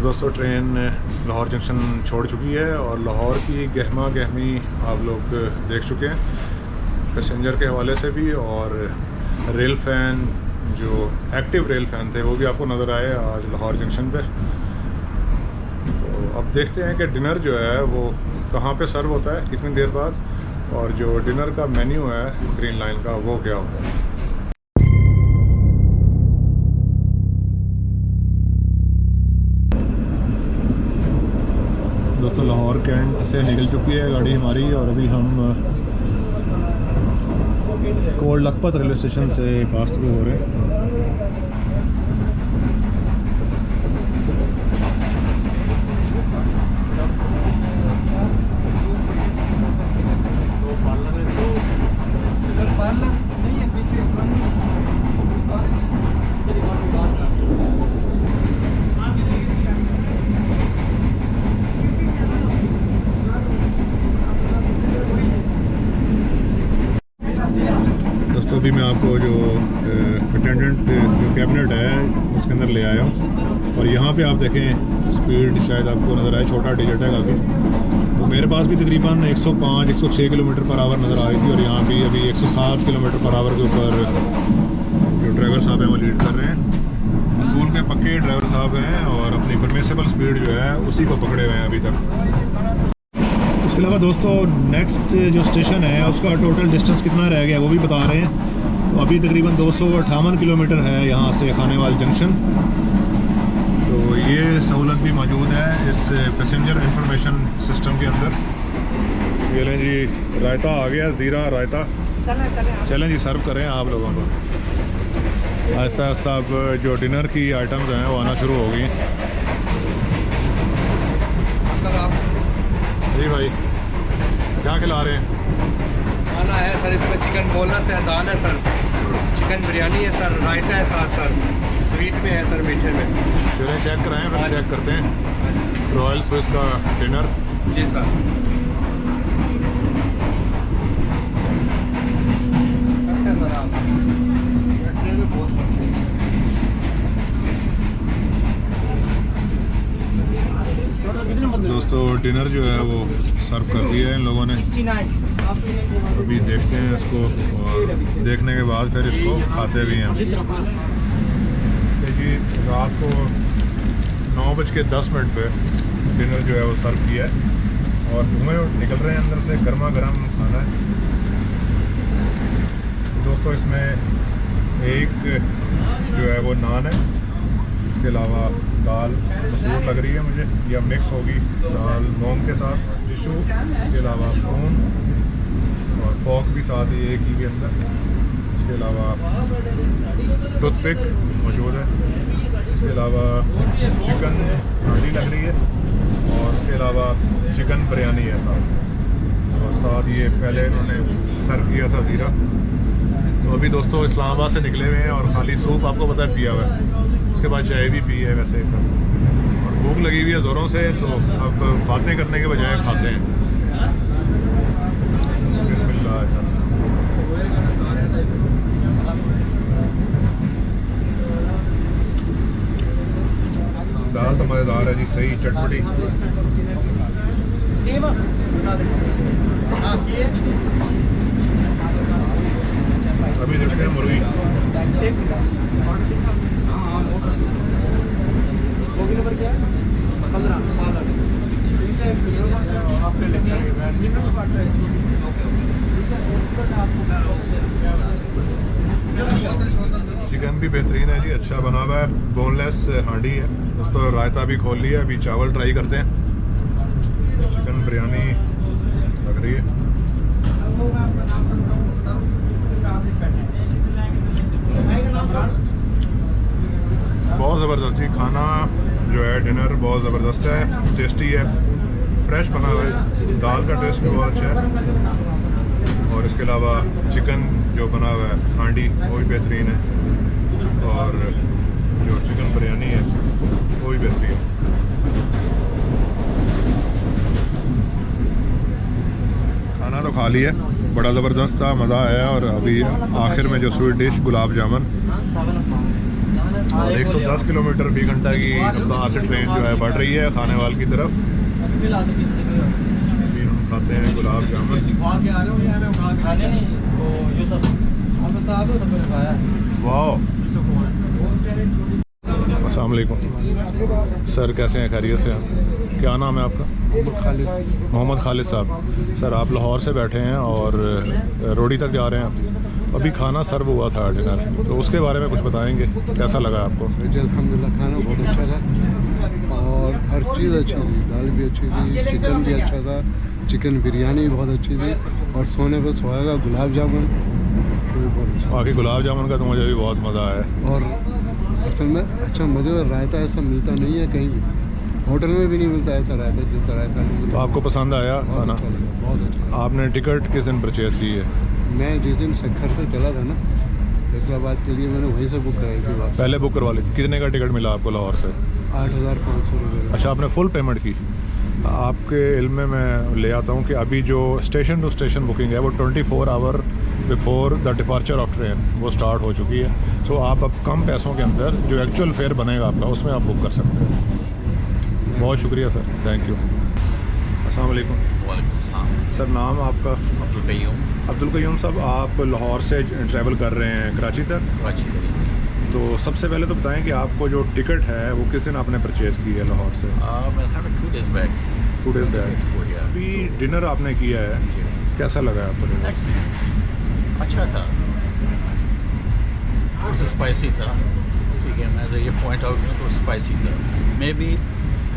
दोस्तों train Lahore junction छोड़ चुकी है और लाहौर की गहमा गहमी आप लोग देख चुके हैं पैसेंजर के हवाले से भी, और रेल फ़ैन जो एक्टिव रेल फ़ैन थे वो भी आपको नज़र आए आज लाहौर जंक्शन पे। तो अब देखते हैं कि डिनर जो है वो कहाँ पे सर्व होता है कितनी देर बाद, और जो डिनर का मेन्यू है ग्रीन लाइन का वो क्या होता है। दोस्तों लाहौर कैंट से निकल चुकी है गाड़ी हमारी और अभी हम कोट लखपत रेलवे स्टेशन से पास थ्रू हो रहे हैं। दोस्तों अभी मैं आपको जो अटेंडेंट जो कैबिनेट है उसके अंदर ले आया हूँ और यहाँ पे आप देखें स्पीड शायद आपको नज़र आए, छोटा डिजिट है काफ़ी। तो मेरे पास भी तकरीबन 105-106 किलोमीटर पर आवर नज़र आ रही थी और यहाँ भी अभी 107 किलोमीटर पर आवर के ऊपर जो ड्राइवर साहब हैं वो लीड कर रहे हैं। असूल के पक्के ड्राइवर साहब हैं और अपनी परमिसेबल स्पीड जो है उसी को पकड़े हुए हैं अभी तक। इसके अलावा दोस्तों नेक्स्ट जो स्टेशन है उसका टोटल डिस्टेंस कितना रह गया वो भी बता रहे हैं। तो अभी तकरीबन 258 किलोमीटर है यहाँ से खानेवाल जंक्शन। तो ये सहूलत भी मौजूद है इस पैसेंजर इंफॉर्मेशन सिस्टम के अंदर। ये लें जी, रायता आ गया, ज़ीरा रायता। चलें जी, सर्व करें आप लोगों को। ऐसा ऐसा अब जो डिनर की आइटम्स हैं वो आना शुरू हो गई। जी भाई क्या खिला रहे हैं? खाना है सर, इसमें चिकन बोनस है, दाल है सर, चिकन बिरयानी है सर, रायता है साथ सर, स्वीट में है सर, मीठे में। चलें चेक कराएं, फिर चेक करते हैं रॉयल स्विस का डिनर। जी सर। दोस्तों डिनर जो है वो सर्व कर दिया है इन लोगों ने। अभी देखते हैं इसको और देखने के बाद फिर इसको खाते भी हैं। जी रात को 9:10 पे डिनर जो है वो सर्व किया है और धुएं निकल रहे हैं अंदर से, गर्मा गर्म खाना है। दोस्तों इसमें एक जो है वो नान है, इसके अलावा दाल मसूर लग रही है मुझे, या मिक्स होगी दाल मूंग के साथ, टिशू, इसके अलावा स्पून और फॉक भी साथ ही एक ही के अंदर। इसके अलावा टूथपिक मौजूद है। इसके अलावा चिकन हांडी लग रही है और इसके अलावा चिकन बिरयानी है साथ, और साथ ये पहले इन्होंने सर्व किया था ज़ीरा। तो अभी दोस्तों इस्लामाबाद से निकले हुए हैं और खाली सूप आपको पता है पिया हुआ है, उसके बाद चाय भी पी है वैसे, और भूख लगी हुई है ज़ोरों से। तो अब बातें करने के बजाय खाते हैं। बिस्मिल्लाह। दाल तो मज़ेदार है जी, सही चटपटी। अभी देखते हैं मुर्गी। चिकन भी बेहतरीन है जी, अच्छा बना हुआ है, बोनलेस हांडी है दोस्तों। रायता भी खोल लिया, अभी चावल ट्राई करते हैं। चिकन बिरयानी लग रही है। बहुत ज़बरदस्त जी खाना जो है, डिनर बहुत ज़बरदस्त है, टेस्टी है, फ्रेश बना हुआ है। दाल का टेस्ट भी बहुत अच्छा है और इसके अलावा चिकन जो बना हुआ है हांडी वो भी बेहतरीन है, और जो चिकन बिरयानी है वो भी बेहतरीन है। खाना तो खा लिया, बड़ा ज़बरदस्त था, मज़ा आया। और अभी आखिर में जो स्वीट डिश गुलाब जामुन, और 110 किलोमीटर फी घंटा की रफ्तार से ट्रेन जो है बढ़ रही है खानेवाल की तरफ। अभी हम खाते हैं गुलाब जामुन। वाह, अस्सलाम वालेकुम सर, कैसे हैं? खैरियत से हैं? क्या नाम है आपका? मोहम्मद खालिद साहब। सर आप लाहौर से बैठे हैं और रोडी तक जा रहे हैं। अभी खाना सर्व हुआ था डिनर, तो उसके बारे में कुछ बताएंगे, कैसा लगा आपको? अल्हम्दुलिल्लाह खाना बहुत अच्छा था और हर चीज़ अच्छी थी। दाल भी अच्छी थी, चिकन भी अच्छा था, चिकन बिरयानी भी बहुत अच्छी थी और सोने पर सोएगा गुलाब जामुन भी बहुत अच्छा। बाकी गुलाब जामुन का तो मुझे भी बहुत मज़ा आया और असल में अच्छा मज़े और रायता ऐसा मिलता नहीं है कहीं भी, होटल में भी नहीं मिलता ऐसा रायता जैसा रायता मिलता। तो आपको पसंद आया बहुत खाना? अच्छा लगा, बहुत अच्छा। आपने टिकट किस दिन परचेज़ की है? मैं जिस दिन सखर से चला था ना फैसलाबाद के लिए, मैंने वहीं से बुक कराई थी वापस। पहले बुक करवा ली थी। कितने का टिकट मिला आपको लाहौर से? 8,500 रुपये। अच्छा, आपने फुल पेमेंट की। आपके इल्म में मैं ले आता हूँ कि अभी जो स्टेशन टू स्टेशन बुकिंग है वो 24 hour before the departure of train वो स्टार्ट हो चुकी है। तो आप अब कम पैसों के अंदर जो एक्चुअल फेयर बनेगा आपका उसमें आप बुक कर सकते हैं। बहुत शुक्रिया सर, थैंक यू। अस्सलाम वालेकुम। वालेकुम सलाम। सर नाम आपका? अब्दुल कय्यूम। अब्दुल कय्यूम साहब, आप लाहौर से ट्रैवल कर रहे हैं कराची तक, कराची के लिए। तो सबसे पहले तो बताएं कि आपको जो टिकट है वो किस दिन आपने परचेज़ की है लाहौर से? मेरे ख्याल में 2 days बैक। 2 days back. अभी डिनर आपने किया है, कैसा लगा आपको डिनर? एक्सीलेंट, अच्छा था, थोड़ा सा स्पाइसी था। ठीक है, मैं ये पॉइंट आउट करूँ तो स्पाइसी था। मे बी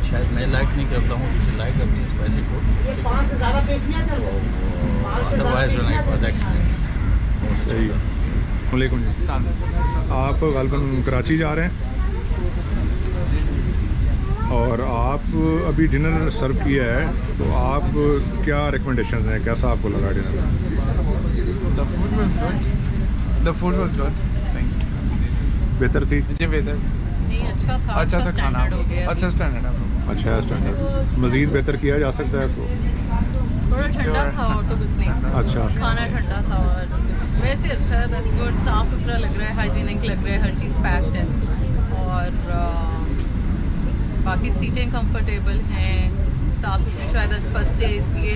शायद मैं लाइक नहीं करता हूँ, दूसरे लाइक करती है स्पाइसी फूड। अदरवाइज जो नाइट वाज एक्सीलेंट। सही है। वालेकुम जी। आप ग़ालिबन कराची जा रहे हैं और आप अभी डिनर सर्व किया है, तो आप क्या रिकमेंडेशन हैं, कैसा आपको लगा dinner? The food was good. The food was good. Thank you. बेहतर थी? जी बेहतर। नहीं अच्छा था, अच्छा था खाना, स्टैंडर्ड हो गया। अच्छा स्टैंडर्ड है। अच्छा है स्टैंडर्ड। मज़ीद बेहतर किया जा सकता है इसको? थोड़ा ठंडा था और तो कुछ नहीं। अच्छा, खाना ठंडा था और कुछ वैसे अच्छा है, दैट्स गुड। साफ़ सुथरा लग रहा है, हाइजीनिक लग रहा है, हर चीज़ पैक्ड है और बाकी सीटें कंफर्टेबल हैं, साफ़ सुथरी। शायद आज फर्स्ट डे इसलिए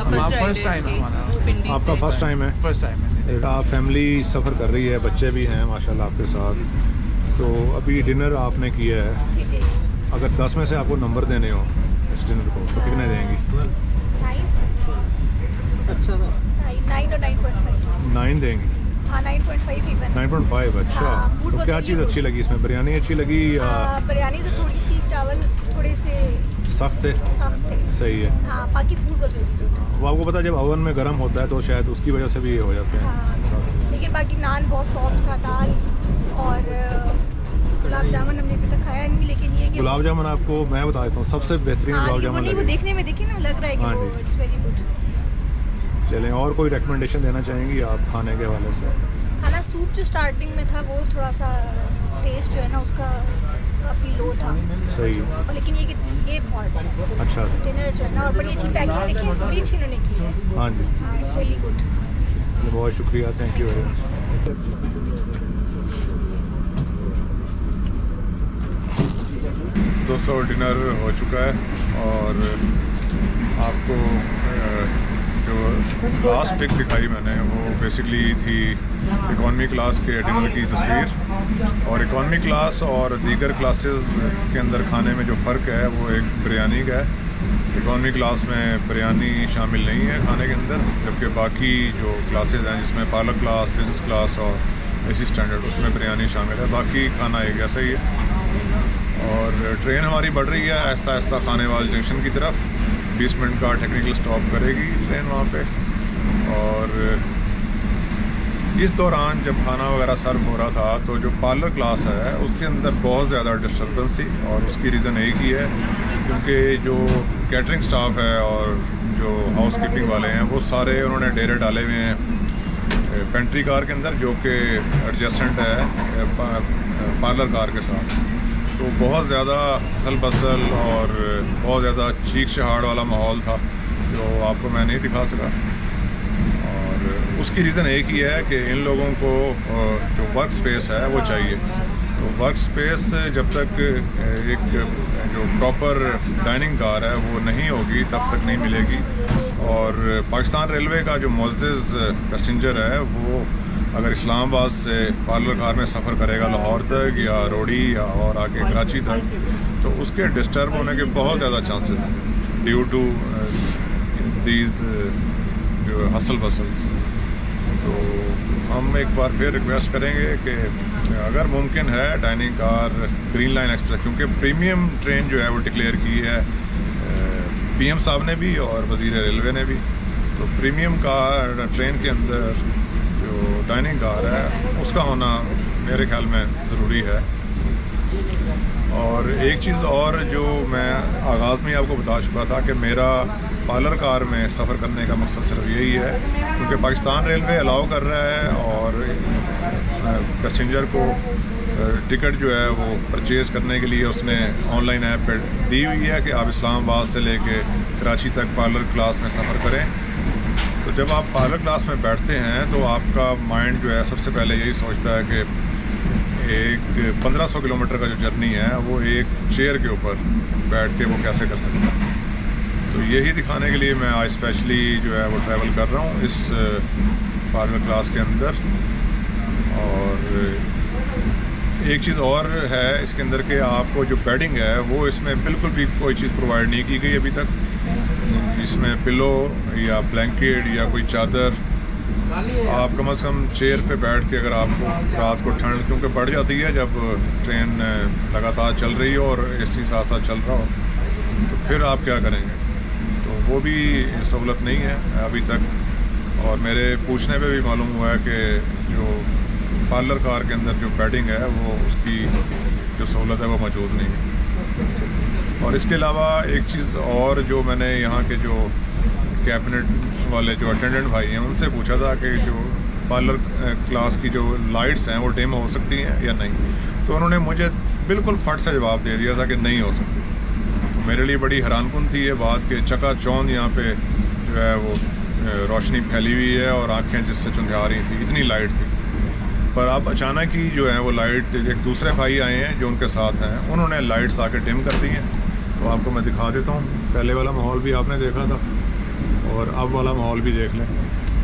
फर्स्ट टाइम है हमारा। पिंडी आपका से। फर्स्ट टाइम है? फर्स्ट टाइम है। आप फैमिली सफ़र कर रही है, बच्चे भी हैं माशाल्लाह आपके साथ, तो अभी डिनर आपने किया है, अगर 10 में से आपको नंबर देने हो इस डिनर को तो कितने देंगी? 9 और 9.5। 9 देंगी? हाँ 9.5 इवन। 9.5। अच्छा, हाँ, food तो was क्या really चीज़ good। अच्छी लगी इसमें? बिरयानी अच्छी लगी या बिरयानी तो थोड़ी सी, चावल थोड़े से सख्त है? सख्त थे। सही है। हाँ बाकी फूड वाज वेरी गुड। वो आपको पता है जब ओवन में गर्म होता है तो शायद उसकी वजह से भी ये हो जाते हैं। हाँ लेकिन बाकी नान बहुत सॉफ्ट था, दाल और गुलाब जामुन हमने अभी तक खाया नहीं, लेकिन ये कि गुलाब जामुन आपको मैं बता देता हूँ सबसे बेहतरीन हाँ, गुलाब वो जामुन नहीं, वो लगे। देखने में देखिए ना लग रहा है कि हाँ वो जी। It's very good. चलें, और कोई रिकमेंडेशन देना चाहेंगी आप खाने के हवाले से? खाना सूप जो स्टार्टिंग में था वो थोड़ा सा टेस्ट जो है ना उसका काफ़ी लो था, सही है। और लेकिन ये बहुत अच्छा है। अच्छा, डिनर जो है ना, और बड़ी अच्छी पैकिंग देखिए, बड़ी अच्छी इन्होंने की है। हाँ जी, हाँ इट्स रियली गुड। बहुत शुक्रिया, थैंक यू वेरी मच। दोस्तों डिनर हो चुका है और आपको जो लास्ट पिक दिखाई मैंने वो बेसिकली थी इकॉनमी क्लास के डिनर की तस्वीर, और इकॉनमी क्लास और दीगर क्लासेस के अंदर खाने में जो फ़र्क है वो एक बिरयानी का है। इकॉनमी क्लास में बिरयानी शामिल नहीं है खाने के अंदर, जबकि बाकी जो क्लासेस हैं जिसमें पार्लर क्लास, बिजनेस क्लास और एसी स्टैंडर्ड उसमें बिरयानी शामिल है, बाकी खाना एक ऐसा ही है। और ट्रेन हमारी बढ़ रही है आहिस्ता आहिस्ता खानेवाल जंक्शन की तरफ। 20 मिनट का टेक्निकल स्टॉप करेगी ट्रेन वहाँ पे, और इस दौरान जब खाना वगैरह सर्व हो रहा था तो जो पार्लर क्लास है उसके अंदर बहुत ज़्यादा डिस्टर्बेंस थी, और उसकी रीज़न एक ही है क्योंकि जो कैटरिंग स्टाफ है और जो हाउस कीपिंग वाले हैं वो सारे उन्होंने डेरे डाले हुए हैं पेंट्री कार के अंदर, जो कि एडजस्टेंट है पार्लर कार के साथ। तो बहुत ज़्यादा हसल बसल और बहुत ज़्यादा चीख चहाड़ वाला माहौल था जो आपको मैं नहीं दिखा सका, और उसकी रीज़न एक ही है कि इन लोगों को जो वर्क स्पेस है वो चाहिए। तो वर्क स्पेस जब तक एक जो प्रॉपर डाइनिंग कार है वो नहीं होगी तब तक नहीं मिलेगी। और पाकिस्तान रेलवे का जो मुअज़्ज़ज़ पैसेंजर है वो अगर इस्लामाबाद से पार्लर कार में सफ़र करेगा लाहौर तक या रोड़ी या और आगे कराची तक, तो उसके डिस्टर्ब होने के बहुत ज़्यादा चांसेस हैं ड्यू टू दीज जो हसल बसल्स। तो हम एक बार फिर रिक्वेस्ट करेंगे कि अगर मुमकिन है dining car green line express, क्योंकि प्रीमियम ट्रेन जो है वो डिक्लेयर की है पीएम साहब ने भी और वज़ीर रेलवे ने भी, तो प्रीमियम कार ट्रेन के अंदर जो डाइनिंग कार है उसका होना मेरे ख्याल में ज़रूरी है। और एक चीज़ और जो मैं आगाज़ में आपको बता चुका था कि मेरा पार्लर कार में सफ़र करने का मकसद सिर्फ यही है, क्योंकि पाकिस्तान रेलवे अलाउ कर रहा है और पैसेंजर को टिकट जो है वो परचेज़ करने के लिए उसने ऑनलाइन ऐप पे दी हुई है कि आप इस्लामाबाद से लेके कराची तक पार्लर क्लास में सफ़र करें। तो जब आप पार्लर क्लास में बैठते हैं तो आपका माइंड जो है सबसे पहले यही सोचता है कि एक 1500 किलोमीटर का जो जर्नी है वो एक चेयर के ऊपर बैठ के वो कैसे कर सकता है। तो यही दिखाने के लिए मैं आज स्पेशली जो है वो ट्रैवल कर रहा हूँ इस पार्लर क्लास के अंदर। और एक चीज़ और है इसके अंदर कि आपको जो बेडिंग है वो इसमें बिल्कुल भी कोई चीज़ प्रोवाइड नहीं की गई अभी तक। इसमें पिलो या ब्लैंकेट या कोई चादर, आप कम से कम चेयर पे बैठ के अगर आपको रात को ठंड क्योंकि बढ़ जाती है जब ट्रेन लगातार चल रही हो और एसी साथ साथ चल रहा हो, तो फिर आप क्या करेंगे। तो वो भी सहूलत नहीं है अभी तक। और मेरे पूछने पे भी मालूम हुआ है कि जो पार्लर कार के अंदर जो बेडिंग है वो उसकी जो सहूलत है वो मौजूद नहीं है। और इसके अलावा एक चीज़ और जो मैंने यहाँ के जो कैबिनेट वाले जो अटेंडेंट भाई हैं उनसे पूछा था कि जो पार्लर क्लास की जो लाइट्स हैं वो डिम हो सकती हैं या नहीं, तो उन्होंने मुझे बिल्कुल फट से जवाब दे दिया था कि नहीं हो सकती। मेरे लिए बड़ी हैरानकुन थी ये बात कि चकाचौंध यहाँ पे जो है वो रोशनी फैली हुई है और आँखें जिससे चुंधिया रही थी, इतनी लाइट थी। पर अब अचानक ही जो है वो लाइट, एक दूसरे भाई आए हैं जो उनके साथ हैं, उन्होंने लाइट्स आके डिम कर दी हैं। तो आपको मैं दिखा देता हूँ, पहले वाला माहौल भी आपने देखा था और अब वाला माहौल भी देख लें।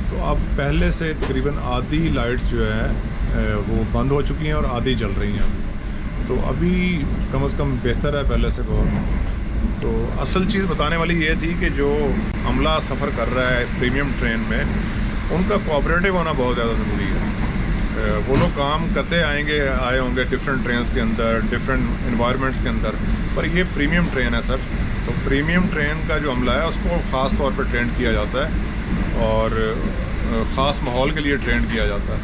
तो अब पहले से तकरीबन आधी लाइट्स जो है वो बंद हो चुकी हैं और आधी जल रही हैं अभी। तो अभी कम से कम बेहतर है पहले से बहुत। तो असल चीज़ बताने वाली ये थी कि जो अमला सफ़र कर रहा है प्रीमियम ट्रेन में, उनका कोऑपरेटिव होना बहुत ज़्यादा ज़रूरी है। वो लोग काम करते आए होंगे डिफरेंट ट्रेन्स के अंदर, डिफरेंट इन्वायरमेंट्स के अंदर, पर ये प्रीमियम ट्रेन है सर। तो प्रीमियम ट्रेन का जो अमला है उसको ख़ास तौर पर ट्रेन किया जाता है और ख़ास माहौल के लिए ट्रेन किया जाता है,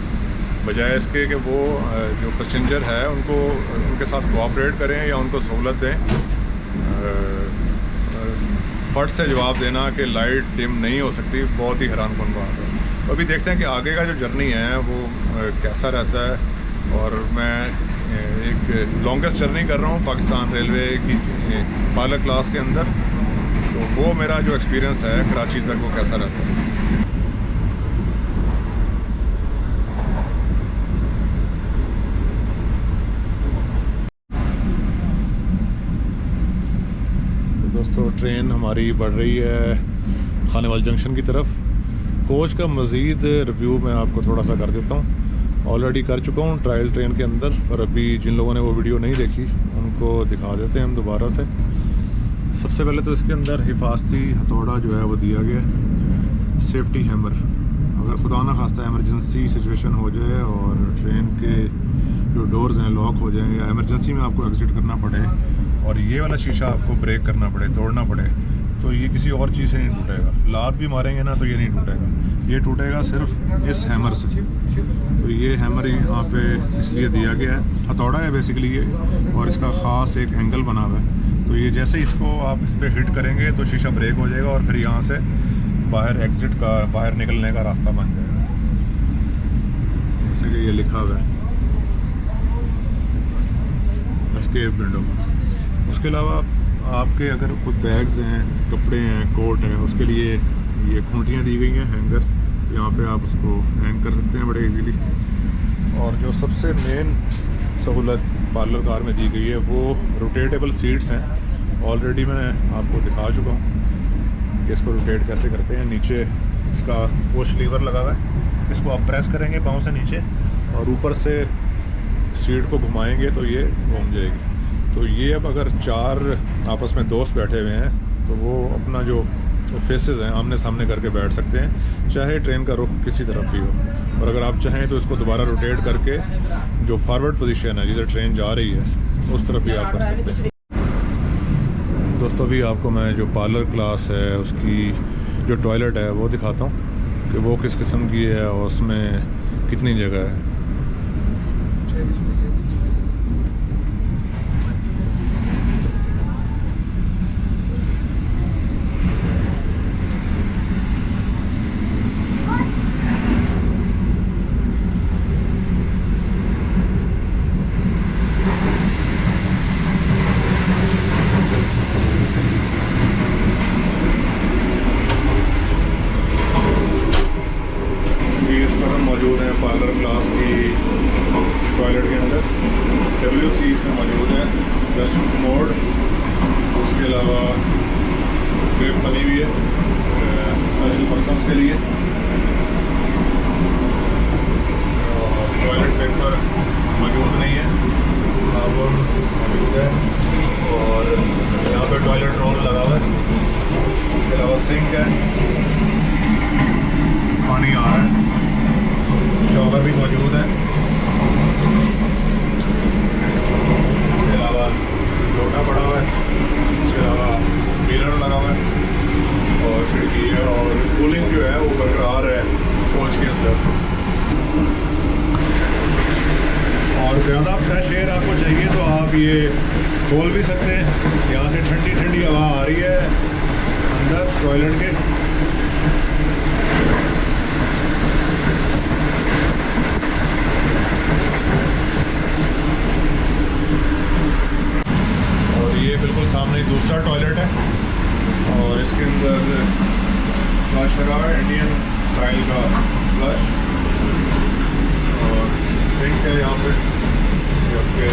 बजाय इसके कि वो जो पैसेंजर है उनको उनके साथ कोऑपरेट करें या उनको सहूलत दें। फट से जवाब देना कि लाइट डिम नहीं हो सकती बहुत ही हैरानकुन बात है। तो अभी देखते हैं कि आगे का जो जर्नी है वो कैसा रहता है। और मैं एक लॉन्गेस्ट जर्नी कर रहा हूँ पाकिस्तान रेलवे की पार्लर क्लास के अंदर, तो वो मेरा जो एक्सपीरियंस है कराची तक वो कैसा रहता है। तो दोस्तों ट्रेन हमारी बढ़ रही है खानेवाल जंक्शन की तरफ। कोच का मज़ीद रिव्यू मैं आपको थोड़ा सा कर देता हूँ। ऑलरेडी कर चुका हूँ ट्रायल ट्रेन के अंदर, और अभी जिन लोगों ने वो वीडियो नहीं देखी उनको दिखा देते हैं हम दोबारा से। सबसे पहले तो इसके अंदर हिफाजती हथौड़ा जो है वो दिया गया है, सेफ्टी हैमर। अगर खुदा ना खास्ता एमरजेंसी सिचुएशन हो जाए और ट्रेन के जो डोर्स हैं लॉक हो जाएँ या एमरजेंसी में आपको एग्ज़िट करना पड़े और ये वाला शीशा आपको ब्रेक करना पड़े, तोड़ना पड़े, तो ये किसी और चीज़ से नहीं टूटेगा। लात भी मारेंगे ना तो ये नहीं टूटेगा, ये टूटेगा सिर्फ इस हैमर से। तो ये हैमर यहाँ पे इसलिए दिया गया है, हथौड़ा है बेसिकली ये, और इसका ख़ास एक एंगल बना हुआ है। तो ये जैसे इसको आप इस पर हिट करेंगे तो शीशा ब्रेक हो जाएगा और फिर यहाँ से बाहर निकलने का रास्ता बन जाएगा, जैसे कि ये लिखा हुआ है एस्केप विंडो। उसके अलावा आपके अगर कुछ बैग्स हैं, कपड़े हैं, कोट हैं, उसके लिए ये खूंटियाँ दी गई हैं, हैंगर्स। यहाँ पे आप उसको हैंग कर सकते हैं बड़े इजीली। और जो सबसे मेन सहूलत पार्लर कार में दी गई है वो रोटेटेबल सीट्स हैं। ऑलरेडी मैं आपको दिखा चुका हूँ कि इसको रोटेट कैसे करते हैं। नीचे इसका पुश लीवर लगा हुआ है, इसको आप प्रेस करेंगे पाँव से नीचे और ऊपर से सीट को घुमाएंगे तो ये घूम जाएगी। तो ये अब अगर 4 आपस में दोस्त बैठे हुए हैं तो वो अपना जो फेसेस हैं आमने सामने करके बैठ सकते हैं, चाहे ट्रेन का रुख किसी तरफ भी हो। और अगर आप चाहें तो इसको दोबारा रोटेट करके जो फॉरवर्ड पोजीशन है जिधर ट्रेन जा रही है उस तरफ भी आप कर सकते हैं। दोस्तों अभी आपको मैं जो पार्लर क्लास है उसकी जो टॉयलेट है वो दिखाता हूँ कि वो किस किस्म की है और उसमें कितनी जगह है। मौजूद हैं पार्लर क्लास की टॉयलेट के अंदर। WC इसमें मौजूद है, वेस्टर्न कमोड, उसके अलावा ड्रिप बनी हुई है स्पेशल पर्सनस के लिए। और टॉयलेट पेपर मौजूद नहीं है, साबुन मौजूद है और यहाँ पे टॉयलेट रोल लगा हुआ है। उसके अलावा सिंक है, पानी आ रहा है, शॉवर भी मौजूद है। इसके अलावा लोटा पड़ा हुआ है, इसके अलावा मिरर लगा हुआ है और खिड़की है और कूलिंग जो है वो बरकरार है कोच के अंदर। और ज़्यादा फ्रेश एयर आपको चाहिए तो आप ये खोल भी सकते हैं, यहाँ से ठंडी ठंडी हवा आ रही है अंदर टॉयलेट के। ये बिल्कुल सामने ही दूसरा टॉयलेट है और इसके अंदर फ्लश लगा हुआ है, इंडियन स्टाइल का फ्लश। और सिंक है यहाँ पे, जबकि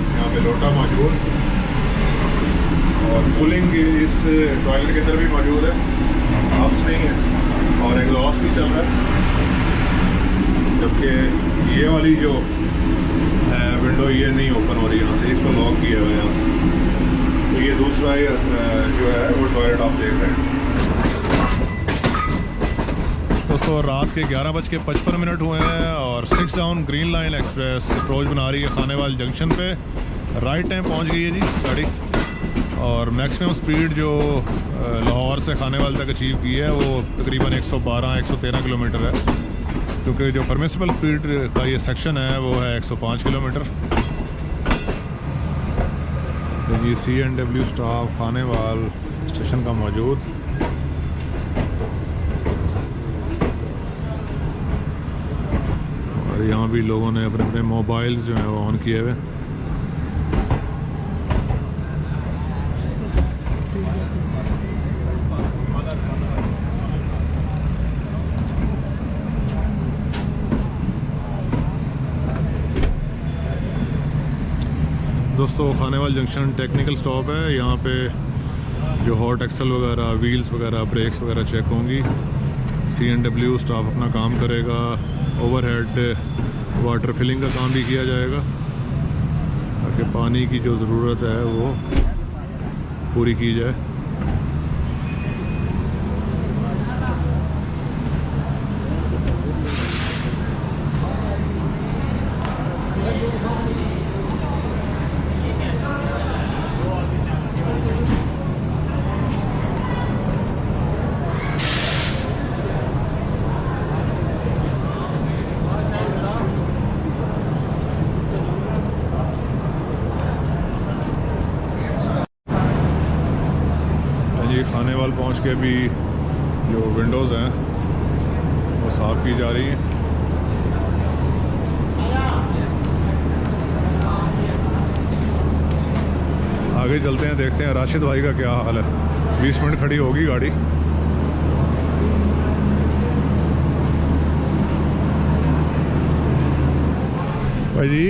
यहाँ पे लोटा मौजूद और कूलिंग इस टॉयलेट के अंदर भी मौजूद है, हब्स नहीं है और एग्जॉस्ट भी चल रहा है। जबकि ये वाली जो विंडो ये नहीं ओपन हो रही, यहाँ से इसको लॉक किया हुआ है यहाँ से। तो ये दूसरा जो है वो टॉयलेट आप देख रहे हैं। दोस्तों रात के 11:55 हुए हैं और 6 down green line express approach बना रही है खानेवाल जंक्शन पे। राइट टाइम पहुँच गई है जी गाड़ी और मैक्सिमम स्पीड जो लाहौर से खानेवाल तक अचीव की है वो तकरीबन 112-113 किलोमीटर है, क्योंकि जो परमिसिबल स्पीड का ये सेक्शन है वो है 105 किलोमीटर। तो जी C&W स्टाफ खानेवाल स्टेशन का मौजूद। और यहाँ भी लोगों ने अपने अपने मोबाइल्स जो हैं वो ऑन किए हुए। दोस्तों खानेवाल जंक्शन टेक्निकल स्टॉप है, यहाँ पे जो हॉट एक्सल वगैरह, व्हील्स वगैरह, ब्रेक्स वगैरह चेक होंगी। C&W स्टाफ अपना काम करेगा, ओवरहेड वाटर फिलिंग का काम भी किया जाएगा ताकि पानी की जो ज़रूरत है वो पूरी की जाए। खानेवाल पहुंच के भी जो विंडोज़ हैं वो साफ़ की जा रही हैं। आगे चलते हैं, देखते हैं राशिद भाई का क्या हाल है। 20 मिनट खड़ी होगी गाड़ी। भाई जी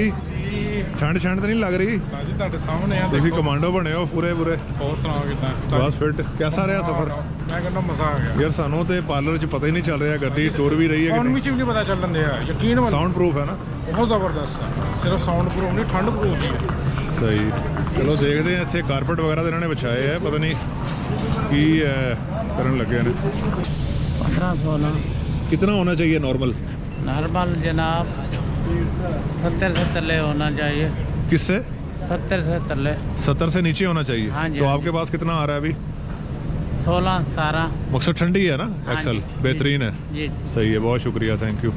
ਠੰਡ ਤਾਂ ਨਹੀਂ ਲੱਗ ਰਹੀ? ਜੀ ਤੁਹਾਡੇ ਸਾਹਮਣੇ ਆ ਤੁਸੀਂ ਕਮਾਂਡੋ ਬਣੇ ਹੋ ਪੂਰੇ ਹੋਰ ਸੁਣਾਓ ਕਿਦਾਂ ਬਸ ਫਿੱਟ ਕਿਹਦਾ ਰਿਹਾ ਸਫ਼ਰ? ਮੈਂ ਕਹਿੰਦਾ ਮਜ਼ਾ ਆ ਗਿਆ ਯਾਰ ਸਾਨੂੰ ਤੇ ਪਾਰਲਰ 'ਚ ਪਤਾ ਹੀ ਨਹੀਂ ਚੱਲ ਰਿਹਾ ਗੱਡੀ ਟੁਰ ਵੀ ਰਹੀ ਹੈ ਸਾਊਂਡ ਵਿੱਚ ਵੀ ਨਹੀਂ ਪਤਾ ਚੱਲਣ ਦਿਆ ਯਕੀਨ ਮੰਨ ਸਾਊਂਡ ਪ੍ਰੂਫ ਹੈ ਨਾ? ਬਹੁਤ ਜ਼ਬਰਦਸਤ ਆ ਸਿਰਫ ਸਾਊਂਡ ਪ੍ਰੂਫ ਨਹੀਂ ਠੰਡ ਪ੍ਰੂਫ ਵੀ ਹੈ ਸਹੀ ਚਲੋ ਦੇਖਦੇ ਹਾਂ ਇੱਥੇ ਕਾਰਪੇਟ ਵਗੈਰਾ ਤਾਂ ਇਹਨਾਂ ਨੇ ਵਿਛਾਏ ਆ ਪਤਾ ਨਹੀਂ ਕੀ ਕਰਨ ਲੱਗੇ ਨੇ 15-16 कितना होना चाहिए नॉर्मल? नॉर्मल जनाब 70 से तले होना चाहिए। किससे? 70 से तले। 70 से नीचे होना चाहिए? हाँ जी, तो हाँ आपके पास कितना आ रहा है अभी? 16-17। मकसद ठंडी है ना? हाँ एक्सल जी, बेहतरीन है जी। सही है बहुत शुक्रिया थैंक यू।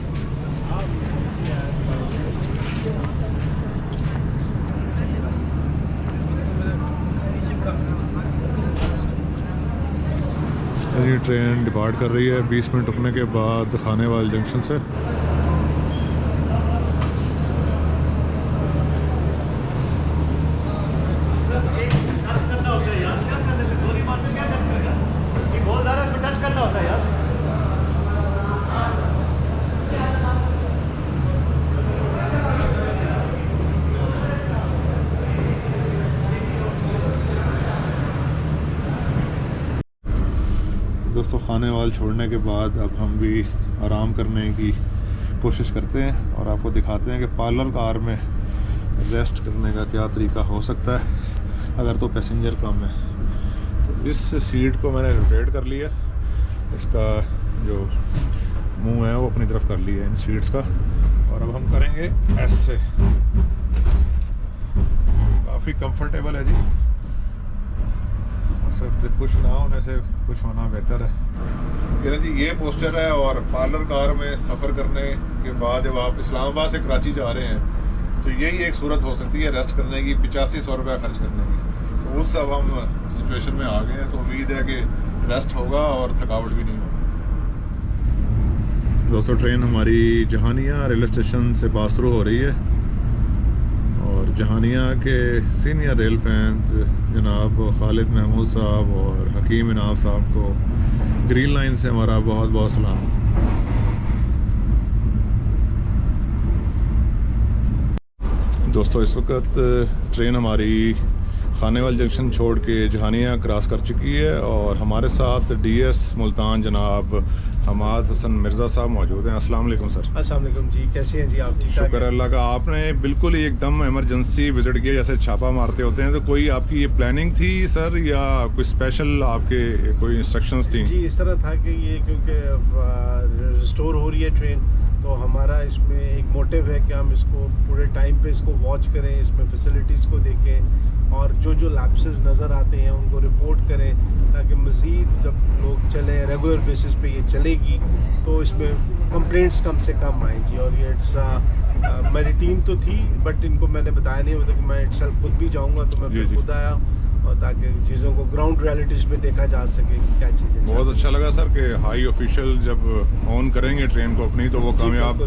ये ट्रेन डिपार्ट कर रही है 20 मिनट रुकने के बाद खानेवाल जंक्शन से। दोस्तों खानेवाल छोड़ने के बाद अब हम भी आराम करने की कोशिश करते हैं और आपको दिखाते हैं कि पार्लर कार में रेस्ट करने का क्या तरीका हो सकता है अगर तो पैसेंजर कम है। तो इस सीट को मैंने रोटेट कर लिया, इसका जो मुंह है वो अपनी तरफ कर लिया इन सीट्स का और अब हम करेंगे ऐसे। काफ़ी कंफर्टेबल है जी, कुछ ना होने से कुछ होना बेहतर है। यानी जी ये पोस्टर है और पार्लर कार में सफ़र करने के बाद जब आप इस्लामाबाद से कराची जा रहे हैं तो यही एक सूरत हो सकती है रेस्ट करने की, 8500 रुपया खर्च करने की। तो उस अब हम सिचुएशन में आ गए हैं तो उम्मीद है कि रेस्ट होगा और थकावट भी नहीं होगी। दोस्तों ट्रेन हमारी जहानिया रेलवे स्टेशन से पास थ्रू हो रही है और जहानिया के सीनियर रेल फैंस जनाब खालिद महमूद साहब और हकीम इनाम साहब को ग्रीन लाइन से हमारा बहुत बहुत सलाम। दोस्तों इस वक्त ट्रेन हमारी खानेवाल जंक्शन छोड़ के जहानिया क्रॉस कर चुकी है और हमारे साथ डीएस मुल्तान जनाब हमाद हसन मिर्ज़ा साहब मौजूद हैं। अस्सलाम वालेकुम सर। अस्सलाम वालेकुम जी, कैसे हैं जी आप? ठीक शुक्र अल्लाह का। आपने बिल्कुल ही एकदम इमरजेंसी विजिट किया जैसे छापा मारते होते हैं, तो कोई आपकी ये प्लानिंग थी सर या कोई स्पेशल आपके कोई इंस्ट्रक्शंस थी? जी इस तरह था कि ये क्योंकि रिस्टोर हो रही है ट्रेन तो हमारा इसमें एक मोटिव है कि हम इसको पूरे टाइम पे इसको वॉच करें, इसमें फैसिलिटीज़ को देखें और जो लैप्सेस नज़र आते हैं उनको रिपोर्ट करें ताकि मज़ीद जब लोग चलें रेगुलर बेसिस पे ये चलेगी तो इसमें कंप्लेंट्स कम से कम आएँ जी। और ये मेरी टीम तो थी बट इनको मैंने बताया नहीं होता कि मैं इटसेल्फ खुद भी जाऊँगा तो मैं खुद आया और ताकि चीज़ों को ग्राउंड रियलिटीज़ पे देखा जा सके कि क्या चीज़ें। बहुत अच्छा लगा सर कि हाई ऑफिशियल जब ऑन करेंगे ट्रेन को अपनी तो वो कामयाब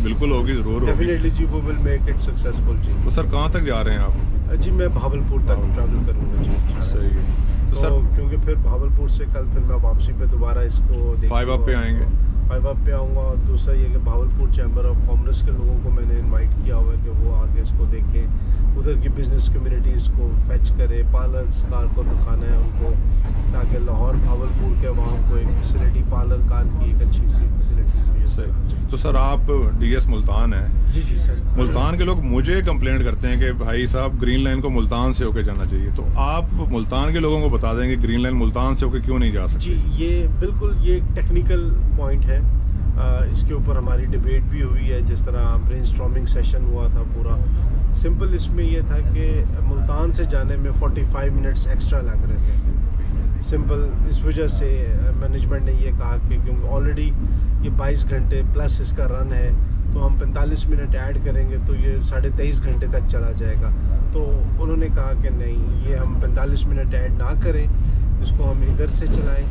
बिल्कुल होगी, ज़रूर होगी। डेफिनेटली जी, वो विल मेक इट सक्सेसफुल जी। तो सर कहाँ तक जा रहे हैं आप? जी मैं भावलपुर तक ट्रैवल करूँगा जी। सही है। तो सर क्योंकि फिर भावलपुर से कल फिर मैं वापसी पे दोबारा इसको 5 अप पे आएंगे। 5 अप पे आऊँगा और दूसरा ये कि भावलपुर चैम्बर ऑफ कॉमर्स के लोगों को मैंने इनवाइट किया हुआ है कि वो आगे इसको देखें, उधर की बिजनेस कम्युनिटीज़ को फैच करे, पार्लर कार को दिखाना है उनको ताकि लाहौर भावलपुर के वहाँ को एक फैसिलिटी पार्लर कार की एक अच्छी सी फैसिलिटी सही। तो सर आप डीएस मुल्तान हैं? जी जी सर। मुल्तान के लोग मुझे कंप्लेंट करते हैं कि भाई साहब ग्रीन लाइन को मुल्तान से होके जाना चाहिए, तो आप मुल्तान के लोगों को बता देंगे ग्रीन लाइन मुल्तान से होके क्यों नहीं जा सकती? जी ये बिल्कुल ये टेक्निकल पॉइंट है, इसके ऊपर हमारी डिबेट भी हुई है, जिस तरह ब्रेनस्टॉर्मिंग सेशन हुआ था पूरा। सिंपल इसमें यह था कि मुल्तान से जाने में 45 मिनट्स एक्स्ट्रा लग रहे थे। सिंपल इस वजह से मैनेजमेंट ने ये कहा कि क्योंकि ऑलरेडी ये 22 घंटे प्लस इसका रन है तो हम 45 मिनट ऐड करेंगे तो ये 23.5 घंटे तक चला जाएगा। तो उन्होंने कहा कि नहीं, ये हम 45 मिनट ऐड ना करें, इसको हम इधर से चलाएं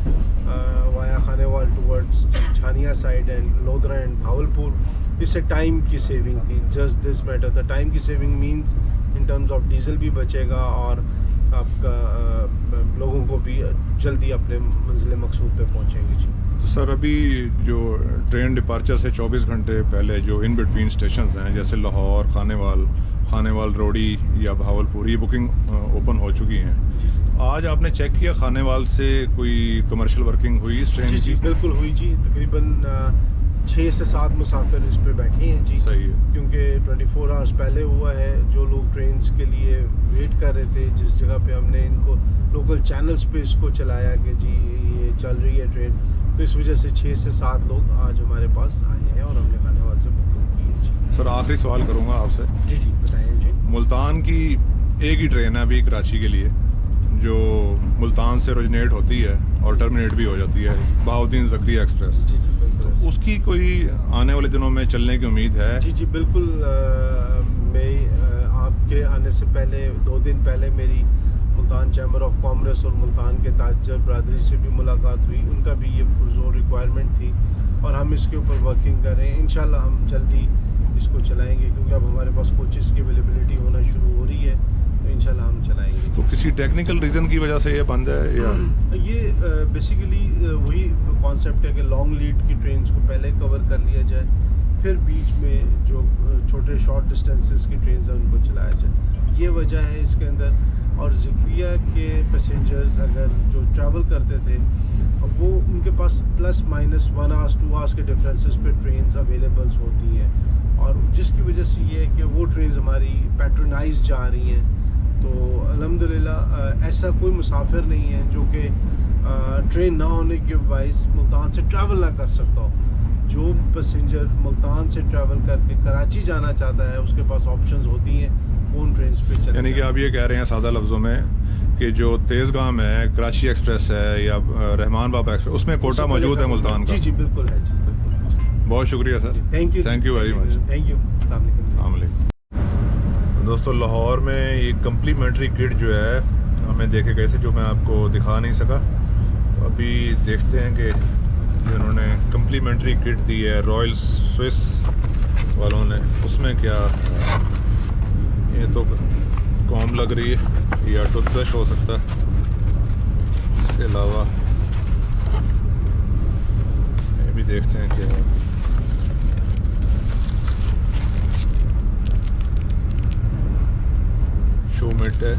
via Khanewal towards Chhania side and Lodhra and Bahawalpur. इससे टाइम की सेविंग थी, जस्ट दिस मैटर था। टाइम की saving means in terms of diesel भी बचेगा और आपका लोगों को भी जल्दी अपने मंजिल मकसूद पे पहुंचेंगे जी। तो सर अभी जो ट्रेन डिपार्चर से 24 घंटे पहले जो इन बिटवीन स्टेशंस हैं जैसे लाहौर, खानेवाल, खानेवाल रोडी या बहावलपुर, ये बुकिंग ओपन हो चुकी हैं। आज आपने चेक किया खानेवाल से कोई कमर्शियल वर्किंग हुई इस ट्रेन जी जी की? बिल्कुल हुई जी। तकरीबन 6 से 7 मुसाफिर इस पे बैठे हैं जी। सही है। क्योंकि 24 आवर्स पहले हुआ है, जो लोग ट्रेन्स के लिए वेट कर रहे थे, जिस जगह पे हमने इनको लोकल चैनल्स पे इसको चलाया कि जी ये चल रही है ट्रेन, तो इस वजह से 6 से 7 लोग आज हमारे पास आए हैं और हमने खानेवाल से बुकिंग की है जी। सर आखिरी सवाल करूँगा आपसे। जी जी बताएं जी। मुल्तान की एक ही ट्रेन है अभी कराची के लिए, जो मुल्तान से ओरिजिनेट होती है और टर्मिनेट भी हो जाती है, बहाउद्दीन ज़करिया एक्सप्रेस। जी जी बिल्कुल। उसकी कोई आने वाले दिनों में चलने की उम्मीद है? जी जी बिल्कुल। मैं आपके आने से पहले 2 दिन पहले मेरी मुल्तान चैम्बर ऑफ कॉमर्स और मुल्तान के ताजर बरदरी से भी मुलाकात हुई। उनका भी ये पुरजोर रिक्वायरमेंट थी और हम इसके ऊपर वर्किंग कर रहे हैं। इंशाल्लाह हम जल्दी इसको चलाएंगे, क्योंकि अब हमारे पास कोचेस की अवेलेबिलिटी होना शुरू हो रही है, तो इंशाल्लाह हम चलाएंगे। तो किसी टेक्निकल रीज़न की वजह से ये बंद है या? ये बेसिकली वही कॉन्सेप्ट है कि लॉन्ग लीड की ट्रेन्स को पहले कवर कर लिया जाए, फिर बीच में जो छोटे शॉर्ट डिस्टेंसेस की ट्रेन्स हैं उनको चलाया जाए, ये वजह है इसके अंदर। और ज़िक्रिया के पैसेंजर्स अगर जो ट्रैवल करते थे, अब वो उनके पास प्लस माइनस 1 आवर्स 2 आवर्स के डिफरेंसेस पे ट्रेन्स अवेलेबल्स होती हैं, और जिसकी वजह से ये है कि वो ट्रेन्स हमारी पैट्रोनाइज जा रही हैं। तो अल्हम्दुलिल्लाह ऐसा कोई मुसाफिर नहीं है जो कि ट्रेन ना होने के बाइस मुल्तान से ट्रैवल ना कर सकता हो। जो पैसेंजर मुल्तान से ट्रैवल करके कराची जाना चाहता है, उसके पास ऑप्शंस होती हैं कौन ट्रेन पे चले। यानी कि आप ये कह रहे हैं सादा लफ्ज़ों में कि जो तेज़गाम है, कराची एक्सप्रेस है या रहमान बाबा एक्सप्रेस, उसमें कोटा मौजूद है मुल्तान का? जी जी बिल्कुल है जी, बिल्कुल। बहुत शुक्रिया sir, thank you very much. Thank you. अस्सलाम वालेकुम। दोस्तों लाहौर में ये कम्प्लीमेंट्री किट जो है हमें देखे गए थे, जो मैं आपको दिखा नहीं सका। तो अभी देखते हैं कि जिन्होंने कम्प्लीमेंट्री किट दी है रॉयल स्विस वालों ने, उसमें क्या। ये तो कॉम लग रही है या टूथब्रश हो सकता है, इसके अलावा ये भी देखते हैं क्या है। शो मेट है,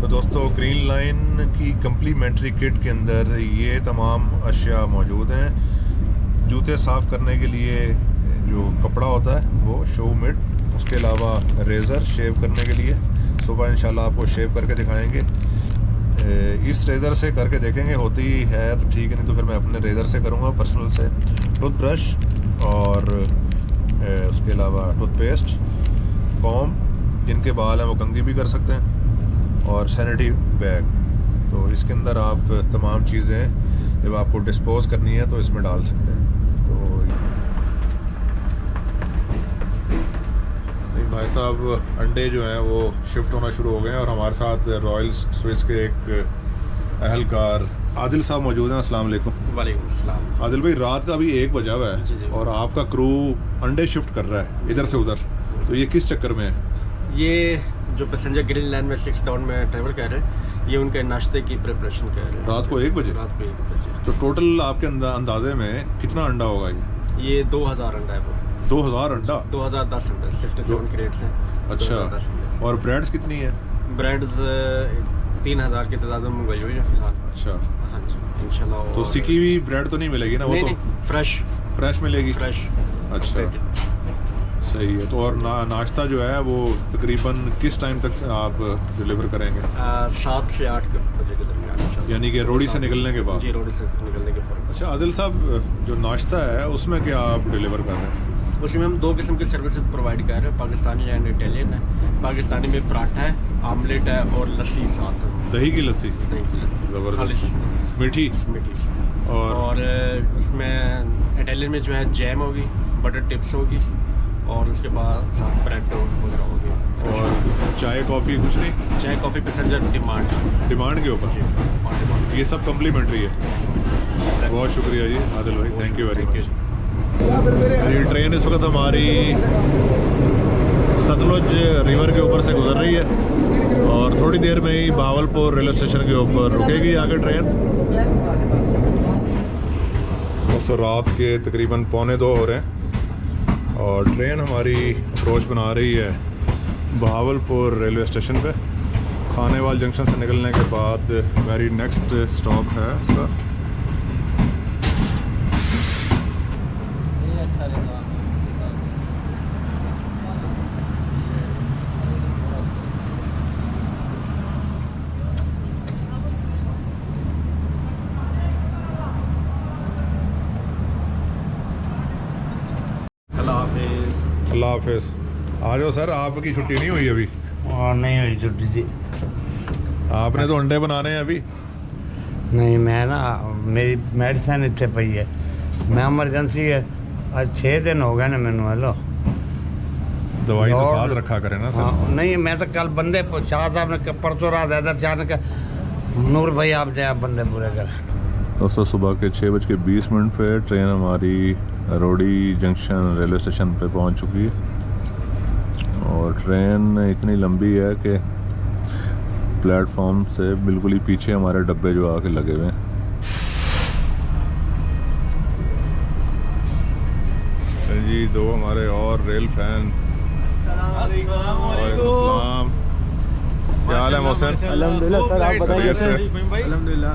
तो दोस्तों ग्रीन लाइन की कम्प्लीमेंट्री किट के अंदर ये तमाम अशिया मौजूद हैं। जूते साफ़ करने के लिए जो कपड़ा होता है वो शो मिट, उसके अलावा रेज़र शेव करने के लिए, सुबह इंशाल्लाह आपको शेव करके दिखाएंगे। इस रेज़र से करके देखेंगे, होती है तो ठीक है, नहीं तो फिर मैं अपने रेज़र से करूँगा पर्सनल से। टूथब्रश और उसके अलावा टूथपेस्ट, कॉम, जिनके बाल हैं वो कंघी भी कर सकते हैं, और सैनिटरी बैग। तो इसके अंदर आप तमाम चीज़ें जब आपको डिस्पोज करनी है तो इसमें डाल सकते हैं। तो भाई साहब अंडे जो हैं वो शिफ्ट होना शुरू हो गए हैं, और हमारे साथ रॉयल स्विस के एक अहलकार आदिल साहब मौजूद हैं। अस्सलाम वालेकुम। वालेकुम अस्सलाम। आदिल भाई, रात का अभी 1 बजा हुआ जी, जी। है और आपका क्रू अंडे शिफ्ट कर रहा है इधर से उधर, तो ये किस चक्कर में है? ये जो पैसेंजर ग्रीन लाइन में 6 डाउन में ट्रैवल कर रहे हैं, ये उनके नाश्ते की प्रिपरेशन कर रहे हैं। रात को 1 बजे? रात को 1 बजे। तो टोटल आपके अंदाजे में कितना अंडा होगा ये 2000 अंडा है वो। 2000 अंडा? 2010 अंडा, 67 क्रेट्स हैं। अच्छा, और ब्रेड्स कितनी है? ब्रेड्स 3000 की तादाद में मंगवाई हुई है फिलहाल। अच्छा, हाँ जी इंशाल्लाह। तो सिकी हुई ब्रेड तो नहीं मिलेगी ना? वो नहीं, फ्रेश मिलेगी? फ्रेश। अच्छा, सही है। तो और नाश्ता जो है वो तकरीबन किस टाइम तक आप डिलीवर करेंगे? 7 से 8 बजे के दरमियान, यानी कि रोडी से निकलने के बाद? जी, रोडी से निकलने के बाद। अच्छा आदिल साहब, जो नाश्ता है उसमें क्या आप डिलीवर कर रहे हैं? उसमें हम 2 किस्म की सर्विसेज प्रोवाइड कर रहे हैं, पाकिस्तानी एंड इटालियन है। पाकिस्तानी में पराठा है, आमलेट है और लस्सी साथ है। दही की लस्सी? दही की लस्सी ज़बरदस्त। मीठी? और उसमें इटालियन में जो है जैम होगी, बटर टिप्स होगी, और उसके बाद साथ ब्रेड वगैरह होगी। और चाय कॉफ़ी कुछ नहीं? चाय कॉफ़ी पैसेंजर डिमांड के ऊपर? ये सब कम्प्लीमेंट्री है। बहुत शुक्रिया जी आदिल भाई, थैंक यू वेरी मच। ये ट्रेन इस वक्त हमारी सतलुज रिवर के ऊपर से गुजर रही है, थोड़ी देर में ही भावलपुर रेलवे स्टेशन के ऊपर रुकेगी आगे ट्रेन। दोस्तों रात के तकरीबन 1:45 हो रहे हैं और ट्रेन हमारी अप्रोच बना रही है भावलपुर रेलवे स्टेशन पे। खानेवाल जंक्शन से निकलने के बाद मेरी नेक्स्ट स्टॉप है इसका। अल्लाह हाफिज़। आ जाओ सर, आपकी छुट्टी नहीं हुई अभी? और नहीं हुई छुट्टी जी। आपने तो अंडे बनाने हैं अभी। नहीं मैं ना मेरी मेडिसिन इतने पई है, मैं एमरजेंसी है। आज 6 दिन हो गए ना मैनू। हेलो दवाई तो साथ रखा करें ना सर। हाँ, नहीं मैं तो कल बंदे शाह साहब ने परसों रात इधर से आने का नूर भाई आप जाए, आप बंदे पूरे कर। दोस्तों सुबह के 6:20 पे ट्रेन हमारी रोडी जंक्शन रेलवे स्टेशन पे पहुंच चुकी है और ट्रेन इतनी लंबी है कि प्लेटफॉर्म से बिल्कुल ही पीछे हमारे डब्बे जो आके लगे हुए हैं। जी दो हमारे और रेल फैन। वालेकुम, क्या हाल है मोहसिन? अल्हम्दुलिल्लाह सर, आप बताइए कैसे? अल्हम्दुलिल्लाह।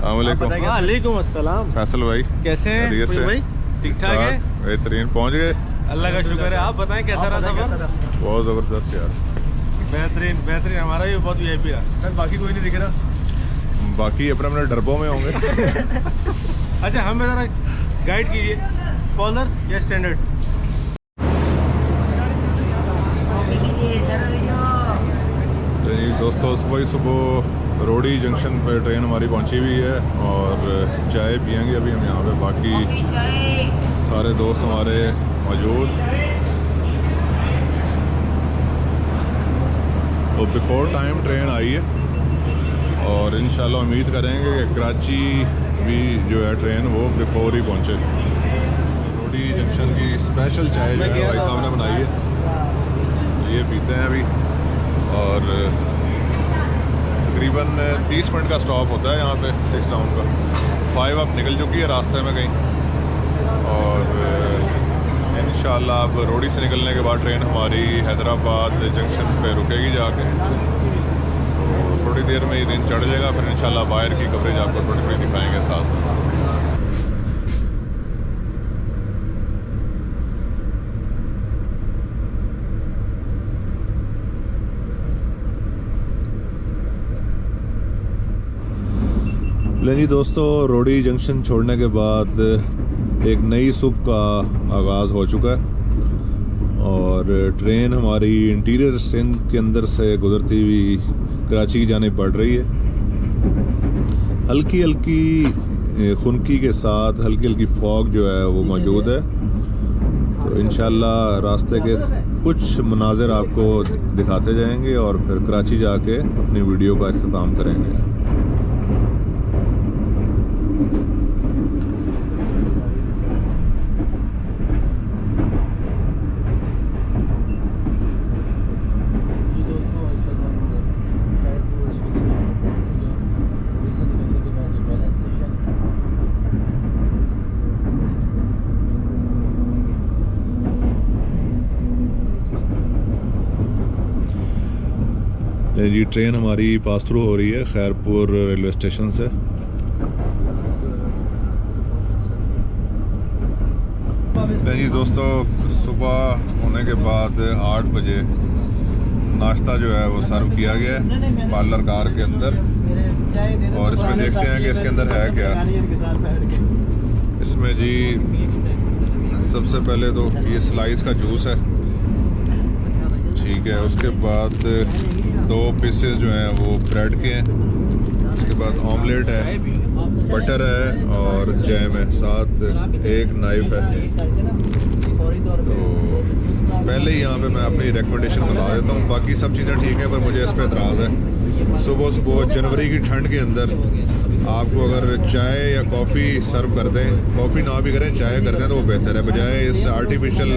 वालेकुम अस्सलाम, फैसल भाई कैसे हैं भाई? ठीक ठाक है, बेहतरीन, पहुंच गए। अल्लाह का शुक्र है। आप बताएं कैसा रहा सफर? बहुत ज़बरदस्त यार, बेहतरीन बेहतरीन। हमारा भी बहुत वीआईपी रहा सर। बाकी कोई नहीं दिख रहा, बाकी अपने अपने डब्बों में होंगे। अच्छा हमें ज़रा गाइड कीजिए, पॉलर या स्टैंडर्ड? तो जी दोस्तों सुबह ही सुबह रोडी जंक्शन पे ट्रेन हमारी पहुंची हुई है और चाय पियेंगे अभी हम यहाँ पे। बाकी सारे दोस्त हमारे मौजूद। तो बिफोर टाइम ट्रेन आई है और इंशाल्लाह उम्मीद करेंगे कि कराची भी जो है ट्रेन वो बिफोर ही पहुँचे। रोडी जंक्शन की स्पेशल चाय जो है भाई साहब ने बनाई है, ये पीते हैं अभी। और तकरीबन 30 मिनट का स्टॉप होता है यहाँ पे 6 टाउन का। 5 अब निकल चुकी है रास्ते में कहीं और इंशाल्लाह अब रोडी से निकलने के बाद ट्रेन हमारी हैदराबाद जंक्शन पे रुकेगी जाके। तो थोड़ी देर में ये दिन चढ़ जाएगा, फिर इंशाल्लाह बाहर की कवरेज आपको थोड़ी थोड़ी दिखाएंगे साथ साथ। जी दोस्तों रोडी जंक्शन छोड़ने के बाद एक नई सुबह का आगाज़ हो चुका है और ट्रेन हमारी इंटीरियर सिंध के अंदर से गुजरती हुई कराची की जानिब बढ़ रही है। हल्की हल्की खुनकी के साथ हल्की हल्की फॉग जो है वो मौजूद है। तो इंशाल्लाह रास्ते के कुछ मनाज़िर आपको दिखाते जाएंगे और फिर कराची जाके अपनी वीडियो का इख्तिताम करेंगे। जी ट्रेन हमारी पास थ्रू हो रही है खैरपुर रेलवे स्टेशन से। जी दोस्तों सुबह होने के बाद 8 बजे नाश्ता जो है वो सर्व किया गया है पार्लर कार के अंदर और इसमें देखते हैं कि इसके अंदर है क्या। इसमें जी सबसे पहले तो ये स्लाइस का जूस है, ठीक है। उसके बाद 2 पीसेस जो हैं वो ब्रेड के हैं। उसके बाद ऑमलेट है, बटर है और जैम है, साथ एक नाइफ है। तो पहले ही यहाँ पे मैं अपनी रिकमेंडेशन बता देता हूँ, बाकी सब चीज़ें ठीक है पर मुझे इस पर एतराज़ है। सुबह सुबह जनवरी की ठंड के अंदर आपको अगर चाय या कॉफ़ी सर्व कर दें, कॉफ़ी ना भी करें चाय कर दें तो वो बेहतर है बजाय इस आर्टिफिशियल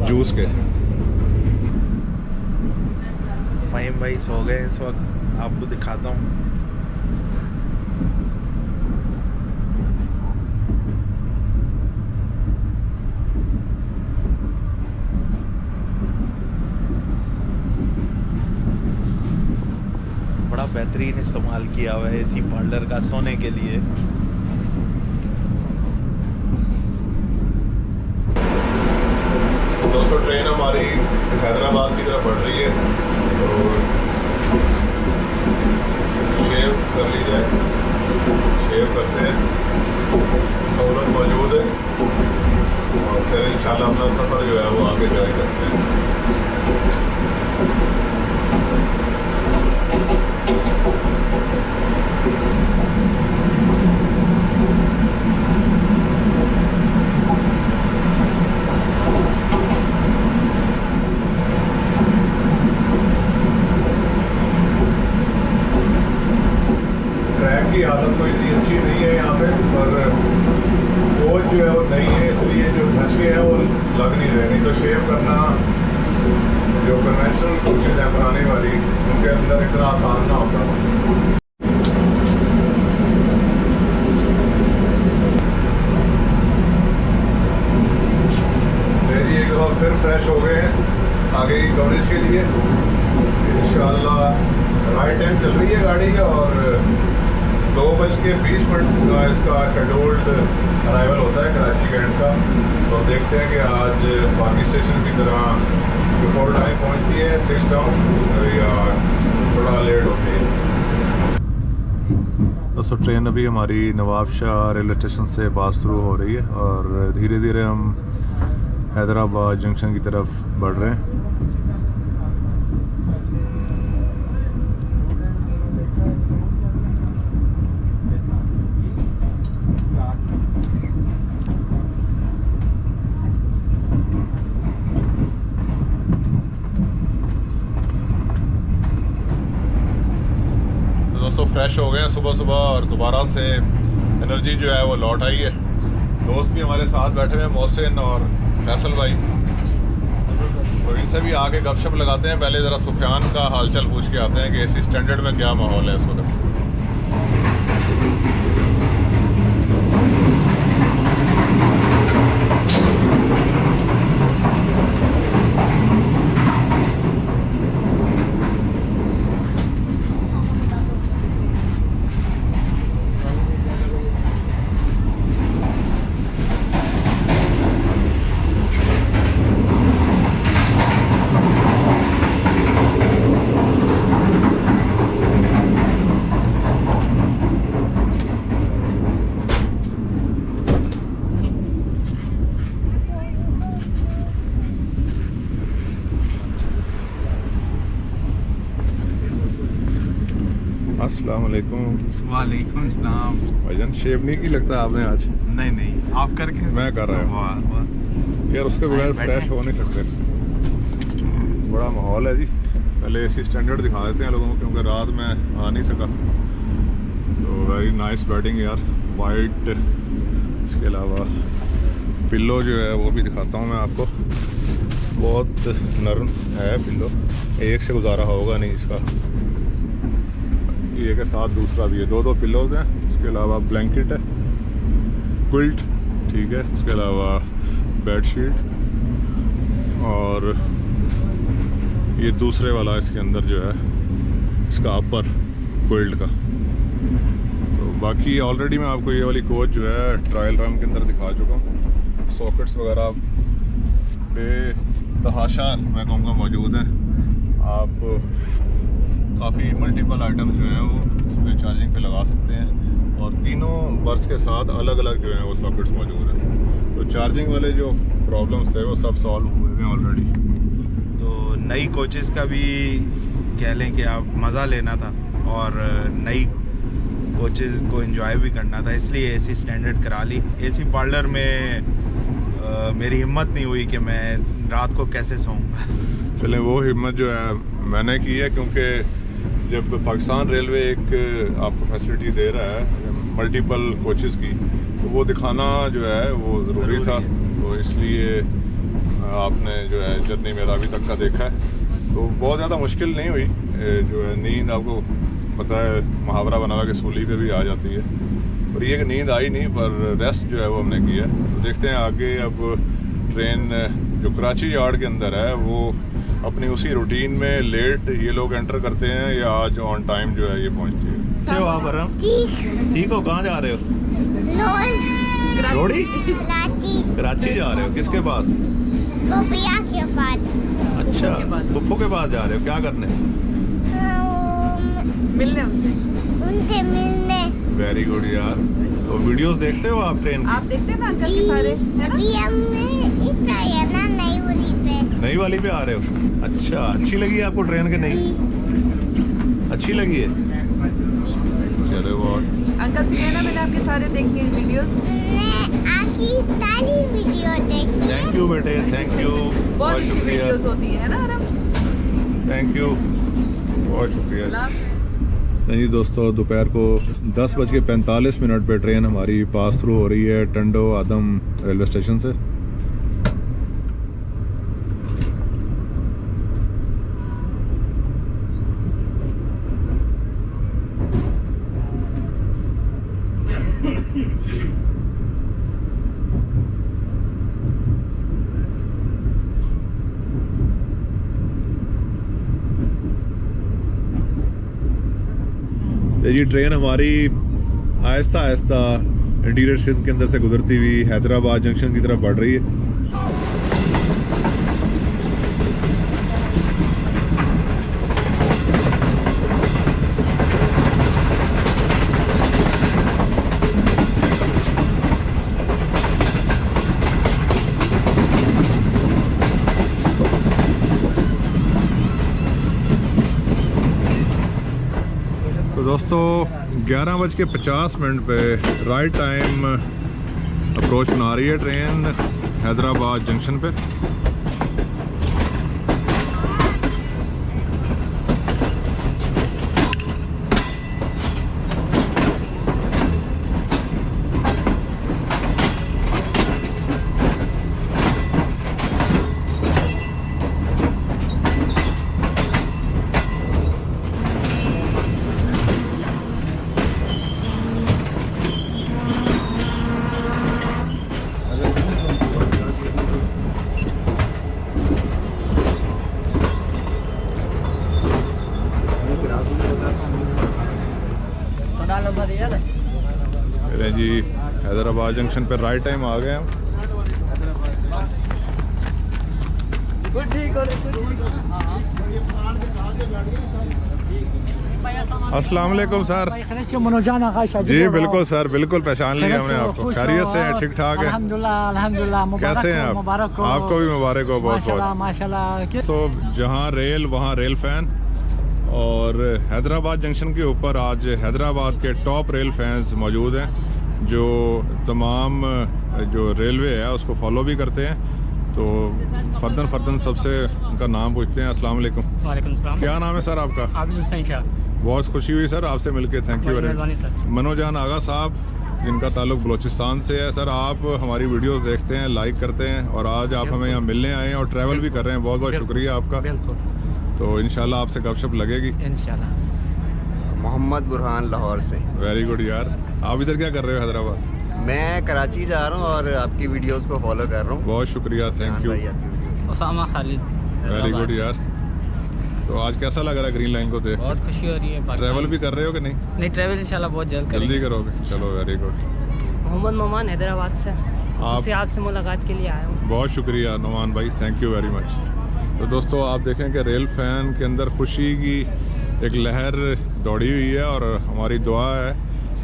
जूस के। फ़हीम भाई सो गए इस वक्त आपको दिखाता हूँ। बड़ा बेहतरीन इस्तेमाल किया हुआ है एसी पार्लर का सोने के लिए। दोस्तों ट्रेन हमारी हैदराबाद की तरफ बढ़ रही है, तो शेव कर ली जाए। शेव करते हैं, सहूलत मौजूद है, और फिर इंशाल्लाह अपना सफ़र जो है वो आगे जारी करते हैं। ट्रैक की हालत कोई इतनी अच्छी नहीं है यहाँ पे, पर कोच जो है वो नहीं है, इसलिए जो धचके हैं वो लग नहीं रहे। नहीं तो शेव करना जो कन्वेंशनल कोचेज हैं पुराने वाली, उनके अंदर इतना आसान ना होता। मेरी एक बार फिर फ्रेश हो गए हैं आगे की कवरेज के लिए। इंशाल्लाह राइट टाइम चल रही है गाड़ी का, और 2:20 का इसका शेड्यूल्ड अराइवल होता है कराची के एंड का। तो देखते हैं कि आज बाकी स्टेशन की तरह बिफोर टाइम पहुंचती है 6 टाउन या थोड़ा लेट होती है। दोस्तों ट्रेन अभी हमारी नवाब शाह रेलवे स्टेशन से पास थ्रू हो रही है, और धीरे धीरे हम हैदराबाद जंक्शन की तरफ बढ़ रहे हैं। दोस्तों फ्रेश हो गए हैं सुबह सुबह, और दोबारा से एनर्जी जो है वो लौट आई है। दोस्त भी हमारे साथ बैठे हुए हैं, मोहसिन और फैसल भाई, तो इनसे भी आके गपशप लगाते हैं। पहले ज़रा सुफियान का हालचाल पूछ के आते हैं कि एसी स्टैंडर्ड में क्या माहौल है इस वक्त। अस्सलाम वालेकुम। वालेकुम सलाम। भाईजान शेव नहीं की लगता आपने आज? नहीं नहीं, आप करके? मैं कर रहा हूँ यार, उसके बगैर फ्रेश हो नहीं सकते। बड़ा माहौल है जी। पहले एसी स्टैंडर्ड दिखा देते हैं लोगों को, क्योंकि रात में आ नहीं सका। तो वेरी नाइस बेडिंग यार, वाइट। इसके अलावा पिल्लो जो है वो भी दिखाता हूँ मैं आपको, बहुत नरम है पिल्लो। एक से गुजारा होगा नहीं इसका। ये के साथ दूसरा भी है, दो पिल्लोज हैं। उसके अलावा ब्लैंकेट है, क्विल्ट, ठीक है। उसके अलावा बेडशीट, और ये दूसरे वाला इसके अंदर जो है इसका अपर क्विल्ट का। तो बाकी ऑलरेडी मैं आपको ये वाली कोच जो है ट्रायल रन के अंदर दिखा चुका हूँ। सॉकेट्स वगैरह बेतहाशा मैं कहूँगा मौजूद हैं। आप काफ़ी मल्टीपल आइटम्स जो हैं वो इस पर चार्जिंग पे लगा सकते हैं, और तीनों बर्स के साथ अलग अलग जो हैं वो सॉकेट्स मौजूद हैं। तो चार्जिंग वाले जो प्रॉब्लम्स थे वो सब सॉल्व हुए हैं ऑलरेडी। तो नई कोचेज़ का भी कह लें कि आप मज़ा लेना था, और नई कोचेज़ को एंजॉय भी करना था, इसलिए एसी स्टैंडर्ड करा ली। एसी पार्लर में मेरी हिम्मत नहीं हुई कि मैं रात को कैसे सोऊंगा। चलें, वो हिम्मत जो है मैंने की है, क्योंकि जब पाकिस्तान रेलवे एक आपको फैसिलिटी दे रहा है मल्टीपल कोचेज़ की, तो वो दिखाना जो है वो ज़रूरी था। तो इसलिए आपने जो है जर्नी मेरा अभी तक का देखा है, तो बहुत ज़्यादा मुश्किल नहीं हुई। जो है नींद आपको पता है मुहावरा बना हुआ कि सूली पे भी आ जाती है, और ये कि नींद आई नहीं पर रेस्ट जो है वो हमने किया। तो देखते हैं आगे। अब ट्रेन जो कराची यार्ड के अंदर है वो अपनी उसी रूटीन में लेट ये लोग एंटर करते हैं या आज ऑन टाइम जो है ये पहुंचती है। कैसे हो आप अरम? ठीक हो? कहाँ जा रहे हो? लोड़ी? कराची जा रहे हो? किसके पास? भैया के पास। अच्छा, फुप्पू के पास जा रहे हो? क्या करने? मिलने उनसे मिलने। वेरी गुड यार। तो वीडियोस देखते हो आप ट्रेन की? आप देखते हैं ना अंकल के सारे, है ना? अभी हम इस आए ना नई वाली पे। नई वाली पे आ रहे हो? अच्छा, अच्छी लगी आपको ट्रेन के? नहीं अच्छी लगी है? चलो बहुत। अंकल से कहना मैंने आपके सारे देखे हैं वीडियोस। मैंने आपकी सारी वीडियो देखी है। थैंक यू बेटे, थैंक यू, बहुत अच्छी शुक्रिया। वीडियोस होती है ना आराम? थैंक यू, बहुत शुक्रिया। जी दोस्तों, दोपहर को 10:45 पे ट्रेन हमारी पास थ्रू हो रही है टंडो आदम रेलवे स्टेशन से। ये ट्रेन हमारी आहिस्ता आहिस्ता इंटीरियर सिंध के अंदर से गुजरती हुई हैदराबाद जंक्शन की तरफ बढ़ रही है। दोस्तों 11:50 पे राइट टाइम अप्रोच बना रही है ट्रेन हैदराबाद जंक्शन पे। चलें जी, हैदराबाद जंक्शन पे राइट टाइम आ गए हम। अस्सलाम वालेकुम सर। जी बिल्कुल सर, बिल्कुल पहचान लिया हमने आपको। खैरियत से हैं? ठीक ठाक है? अल्हम्दुलिल्लाह। कैसे हैं आप? आपको भी मुबारक हो बहुत बहुत। माशाल्लाह। तो जहाँ रेल वहाँ रेल फैन, और हैदराबाद जंक्शन के ऊपर आज हैदराबाद के टॉप रेल फैंस मौजूद हैं जो तमाम जो रेलवे है उसको फॉलो भी करते हैं। तो फर्दन सबसे उनका नाम पूछते हैं। अस्सलाम वालेकुम। वालेकुम सलाम। क्या नाम है सर आपका? आबिद हुसैन शाह। बहुत खुशी हुई सर आपसे मिलके, थैंक यू वेरी मच। मनोजान आगा साहब जिनका ताल्लुक बलोचिस्तान से है। सर आप हमारी वीडियोस देखते हैं, लाइक करते हैं, और आज आप हमें यहाँ मिलने आए हैं और ट्रैवल भी कर रहे हैं। बहुत बहुत शुक्रिया आपका। तो इंशाल्लाह आपसे गपशप लगेगी इंशाल्लाह। मोहम्मद बुरहान लाहौर से। वेरी गुड यार। आप इधर क्या कर रहे हो हैदराबाद? मैं कराची जा रहा हूँ और आपकी वीडियोस को फॉलो कर रहा हूँ। बहुत शुक्रिया, thank you. Usama Khalid. Very good यार। तो आज कैसा लग रहा है ग्रीन लाइन को देख? बहुत खुशी हो रही है। ट्रैवल भी कर रहे हो कि नहीं? नहीं, ट्रैवल इंशाल्लाह बहुत जल्दी करोगे। चलो वेरी गुड। मोहम्मद नोमान हैदराबाद से। आपसे मुलाकात के लिए आया हूँ। बहुत शुक्रिया नोमान भाई, थैंक यू वेरी मच। तो दोस्तों आप देखें कि रेल फैन के अंदर खुशी की एक लहर दौड़ी हुई है, और हमारी दुआ है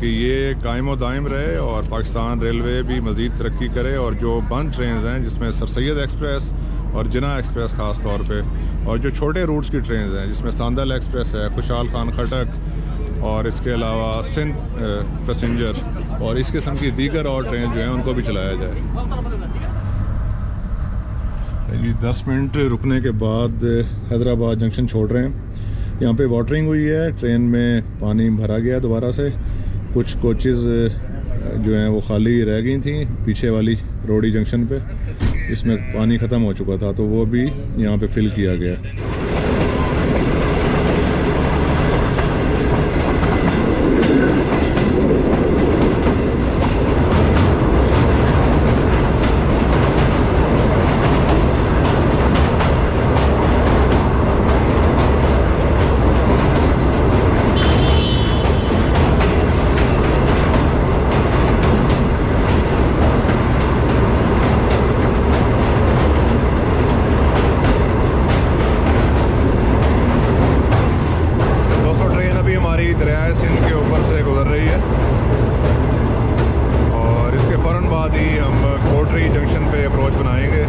कि ये कायम व दायम रहे और पाकिस्तान रेलवे भी मज़ीद तरक्की करे। और जो बंद ट्रेन हैं जिसमें सर सैयद एक्सप्रेस और जिना एक्सप्रेस ख़ास तौर पे, और जो छोटे रूट्स की ट्रेन हैं जिसमें सांदल एक्सप्रेस है, खुशहाल खान खटक, और इसके अलावा सिंध पैसेंजर और इस किस्म की दीगर और ट्रेन जो हैं उनको भी चलाया जाए। ये 10 मिनट रुकने के बाद हैदराबाद जंक्शन छोड़ रहे हैं। यहाँ पे वाटरिंग हुई है, ट्रेन में पानी भरा गया दोबारा से। कुछ कोचेज़ जो हैं वो खाली रह गई थी पीछे वाली रोडी जंक्शन पे, जिसमें पानी ख़त्म हो चुका था, तो वो भी यहाँ पे फिल किया गया। अप्रोच बनाएंगे।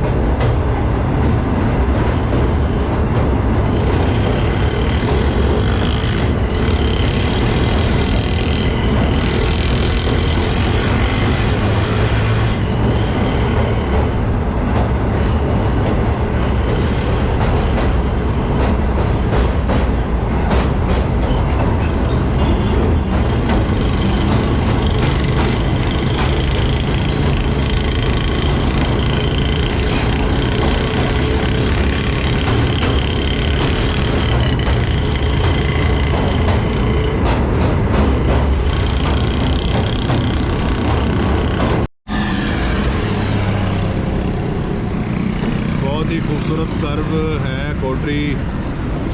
बहुत ही खूबसूरत कर्व है कोटरी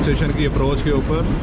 स्टेशन की अप्रोच के ऊपर।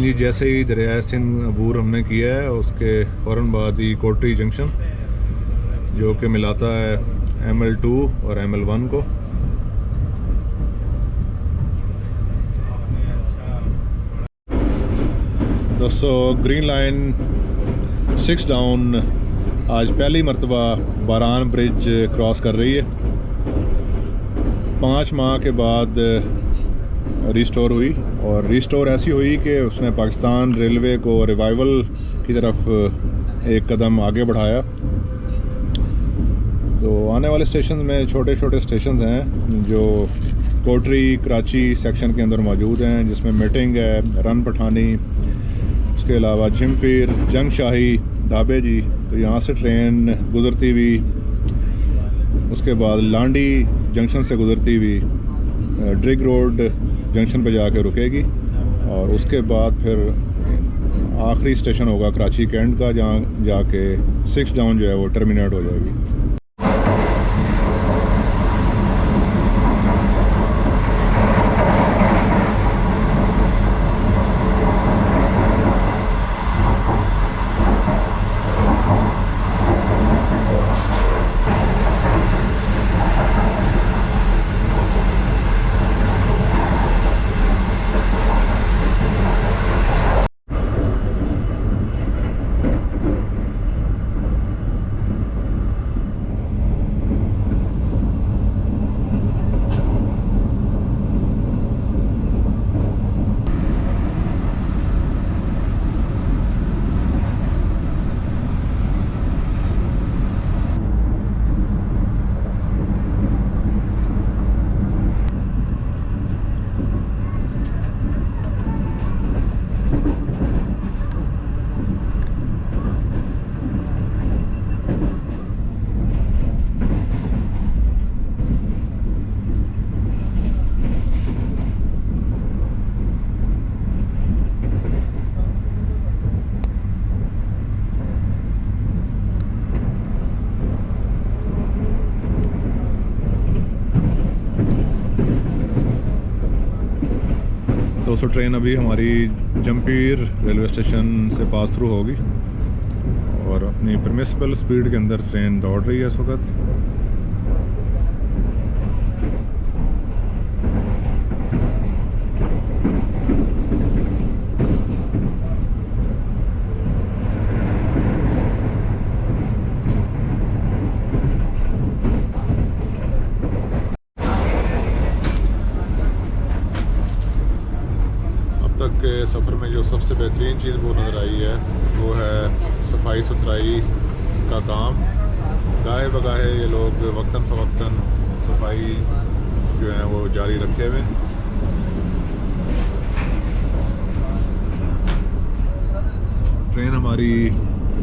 जी जैसे ही दरिया सिंध अबूर हमने किया है उसके फ़ौरन बाद ही कोटरी जंक्शन जो कि मिलाता है ML2 और ML1 को। दोस्तों ग्रीन लाइन 6 डाउन आज पहली मरतबा बारान ब्रिज क्रॉस कर रही है। 5 माह के बाद रिस्टोर हुई और रिस्टोर ऐसी हुई कि उसने पाकिस्तान रेलवे को रिवाइवल की तरफ एक कदम आगे बढ़ाया। तो आने वाले स्टेशन में छोटे छोटे स्टेशन हैं जो कोटरी कराची सेक्शन के अंदर मौजूद हैं, जिसमें मीटिंग है, रन पठानी, उसके अलावा झिमपीर, जंग शाही, धाबे जी। तो यहाँ से ट्रेन गुजरती हुई उसके बाद लांडी जंक्शन से गुजरती हुई ड्रिग रोड जंक्शन पे जाके रुकेगी और उसके बाद फिर आखिरी स्टेशन होगा कराची कैंट का, जहाँ जाके 6 डाउन जो है वो टर्मिनेट हो जाएगी। दोस्तों ट्रेन अभी हमारी जंपीर रेलवे स्टेशन से पास थ्रू होगी और अपनी परमिसिबल स्पीड के अंदर ट्रेन दौड़ रही है इस वक्त। के सफ़र में जो सबसे बेहतरीन चीज़ वो नज़र आई है वो है सफाई सुथराई का काम। गाहे बगाहे ये लोग वक्तन फ़वक्तन सफाई जो है वो जारी रखे हुए। ट्रेन हमारी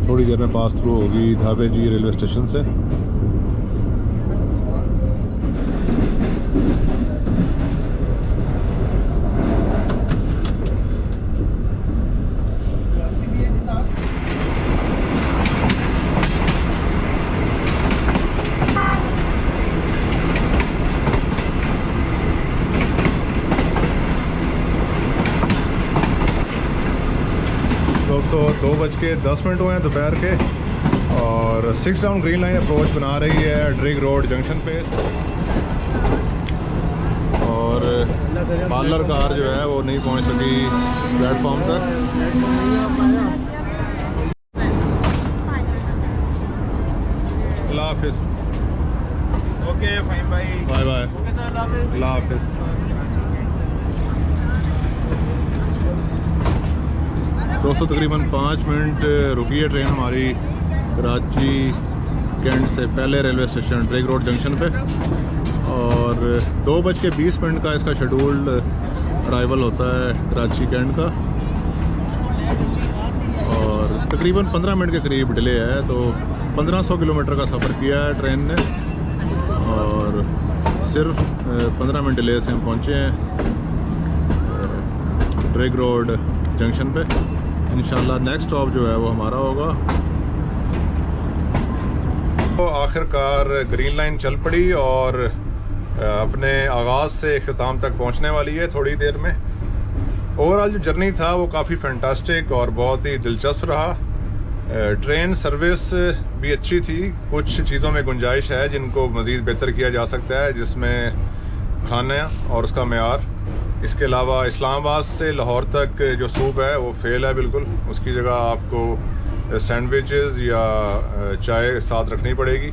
थोड़ी देर में पास थ्रू होगी धाबे जी रेलवे स्टेशन से। दोस्तों 2:10 हुए हैं दोपहर के और 6 डाउन ग्रीन लाइन अप्रोच बना रही है ड्रिग रोड जंक्शन पे। और पार्लर कार जो है वो नहीं पहुंच सकी प्लेटफॉर्म तक। अल्लाह हाफिज़। ओके फाइन भाई, बाय बाय, अल्लाह हाफिज़। दोस्तों तकरीबन 5 मिनट रुकी है ट्रेन हमारी कराची कैंट से पहले railway station Drigh road junction पे और 2:20 का इसका शेड्यूल्ड अराइवल होता है कराची कैंट का और तकरीबन 15 मिनट के करीब डिले है। तो 1500 किलोमीटर का सफ़र किया है ट्रेन ने और सिर्फ 15 मिनट डिले से हम पहुँचे हैं ड्रिग रोड जंक्शन पे। इंशाल्लाह नेक्स्ट स्टॉप जो है वो हमारा होगा। तो आखिरकार ग्रीन लाइन चल पड़ी और अपने आगाज़ से इख्तिताम तक पहुंचने वाली है थोड़ी देर में। ओवरऑल जो जर्नी था वो काफ़ी फैंटास्टिक और बहुत ही दिलचस्प रहा। ट्रेन सर्विस भी अच्छी थी, कुछ चीज़ों में गुंजाइश है जिनको मज़ीद बेहतर किया जा सकता है, जिसमें खाना और उसका मेयार। इसके अलावा इस्लामाबाद से लाहौर तक जो सूप है वो फेल है बिल्कुल, उसकी जगह आपको सैंडविचेस या चाय साथ रखनी पड़ेगी।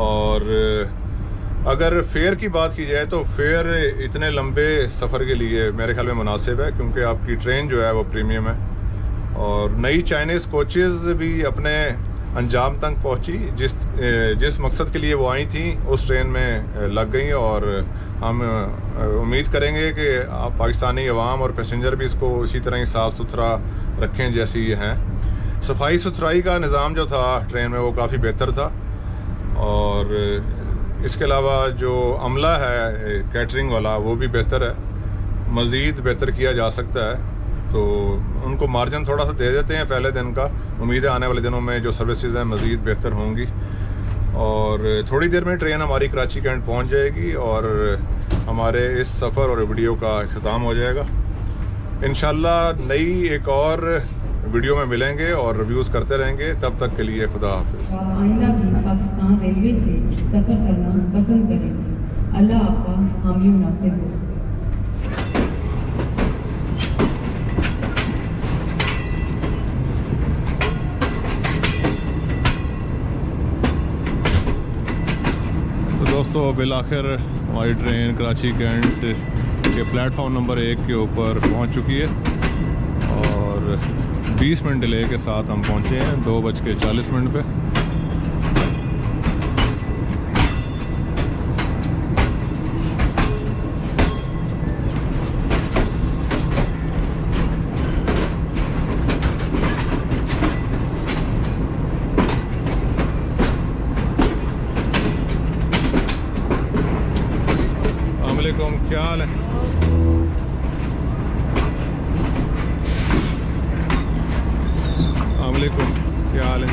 और अगर फेयर की बात की जाए तो फेयर इतने लंबे सफ़र के लिए मेरे ख्याल में मुनासिब है क्योंकि आपकी ट्रेन जो है वो प्रीमियम है। और नई चाइनीज़ कोचेज़ भी अपने अंजाम तक पहुंची, जिस मकसद के लिए वो आई थी उस ट्रेन में लग गई और हम उम्मीद करेंगे कि आप पाकिस्तानी अवाम और पैसेंजर भी इसको इसी तरह ही साफ़ सुथरा रखें जैसी ये हैं। सफाई सुथराई का निज़ाम जो था ट्रेन में वो काफ़ी बेहतर था और इसके अलावा जो अमला है कैटरिंग वाला वो भी बेहतर है, मज़ीद बेहतर किया जा सकता है। तो उनको मार्जिन थोड़ा सा दे देते हैं पहले दिन का। उम्मीद है आने वाले दिनों में जो सर्विसेज हैं मज़ीद बेहतर होंगी और थोड़ी देर में ट्रेन हमारी कराची कैंट पहुंच जाएगी और हमारे इस सफ़र और वीडियो का इख्तिताम हो जाएगा। इंशाल्लाह नई एक और वीडियो में मिलेंगे और रिव्यूज़ करते रहेंगे। तब तक के लिए खुदा हाफिज़। आइंदा भी पाकिस्तान रेलवे से सफ़र करना पसंद करें। अल्लाह आपका हामी नासिर हो। दोस्तों बिल आखिर हमारी ट्रेन कराची कैंट के प्लेटफॉर्म नंबर 1 के ऊपर पहुंच चुकी है और 20 मिनट डिले के साथ हम पहुंचे हैं 2:40 पे। क्या हाल है? अस्सलामुअलैकुम, क्या हाल है?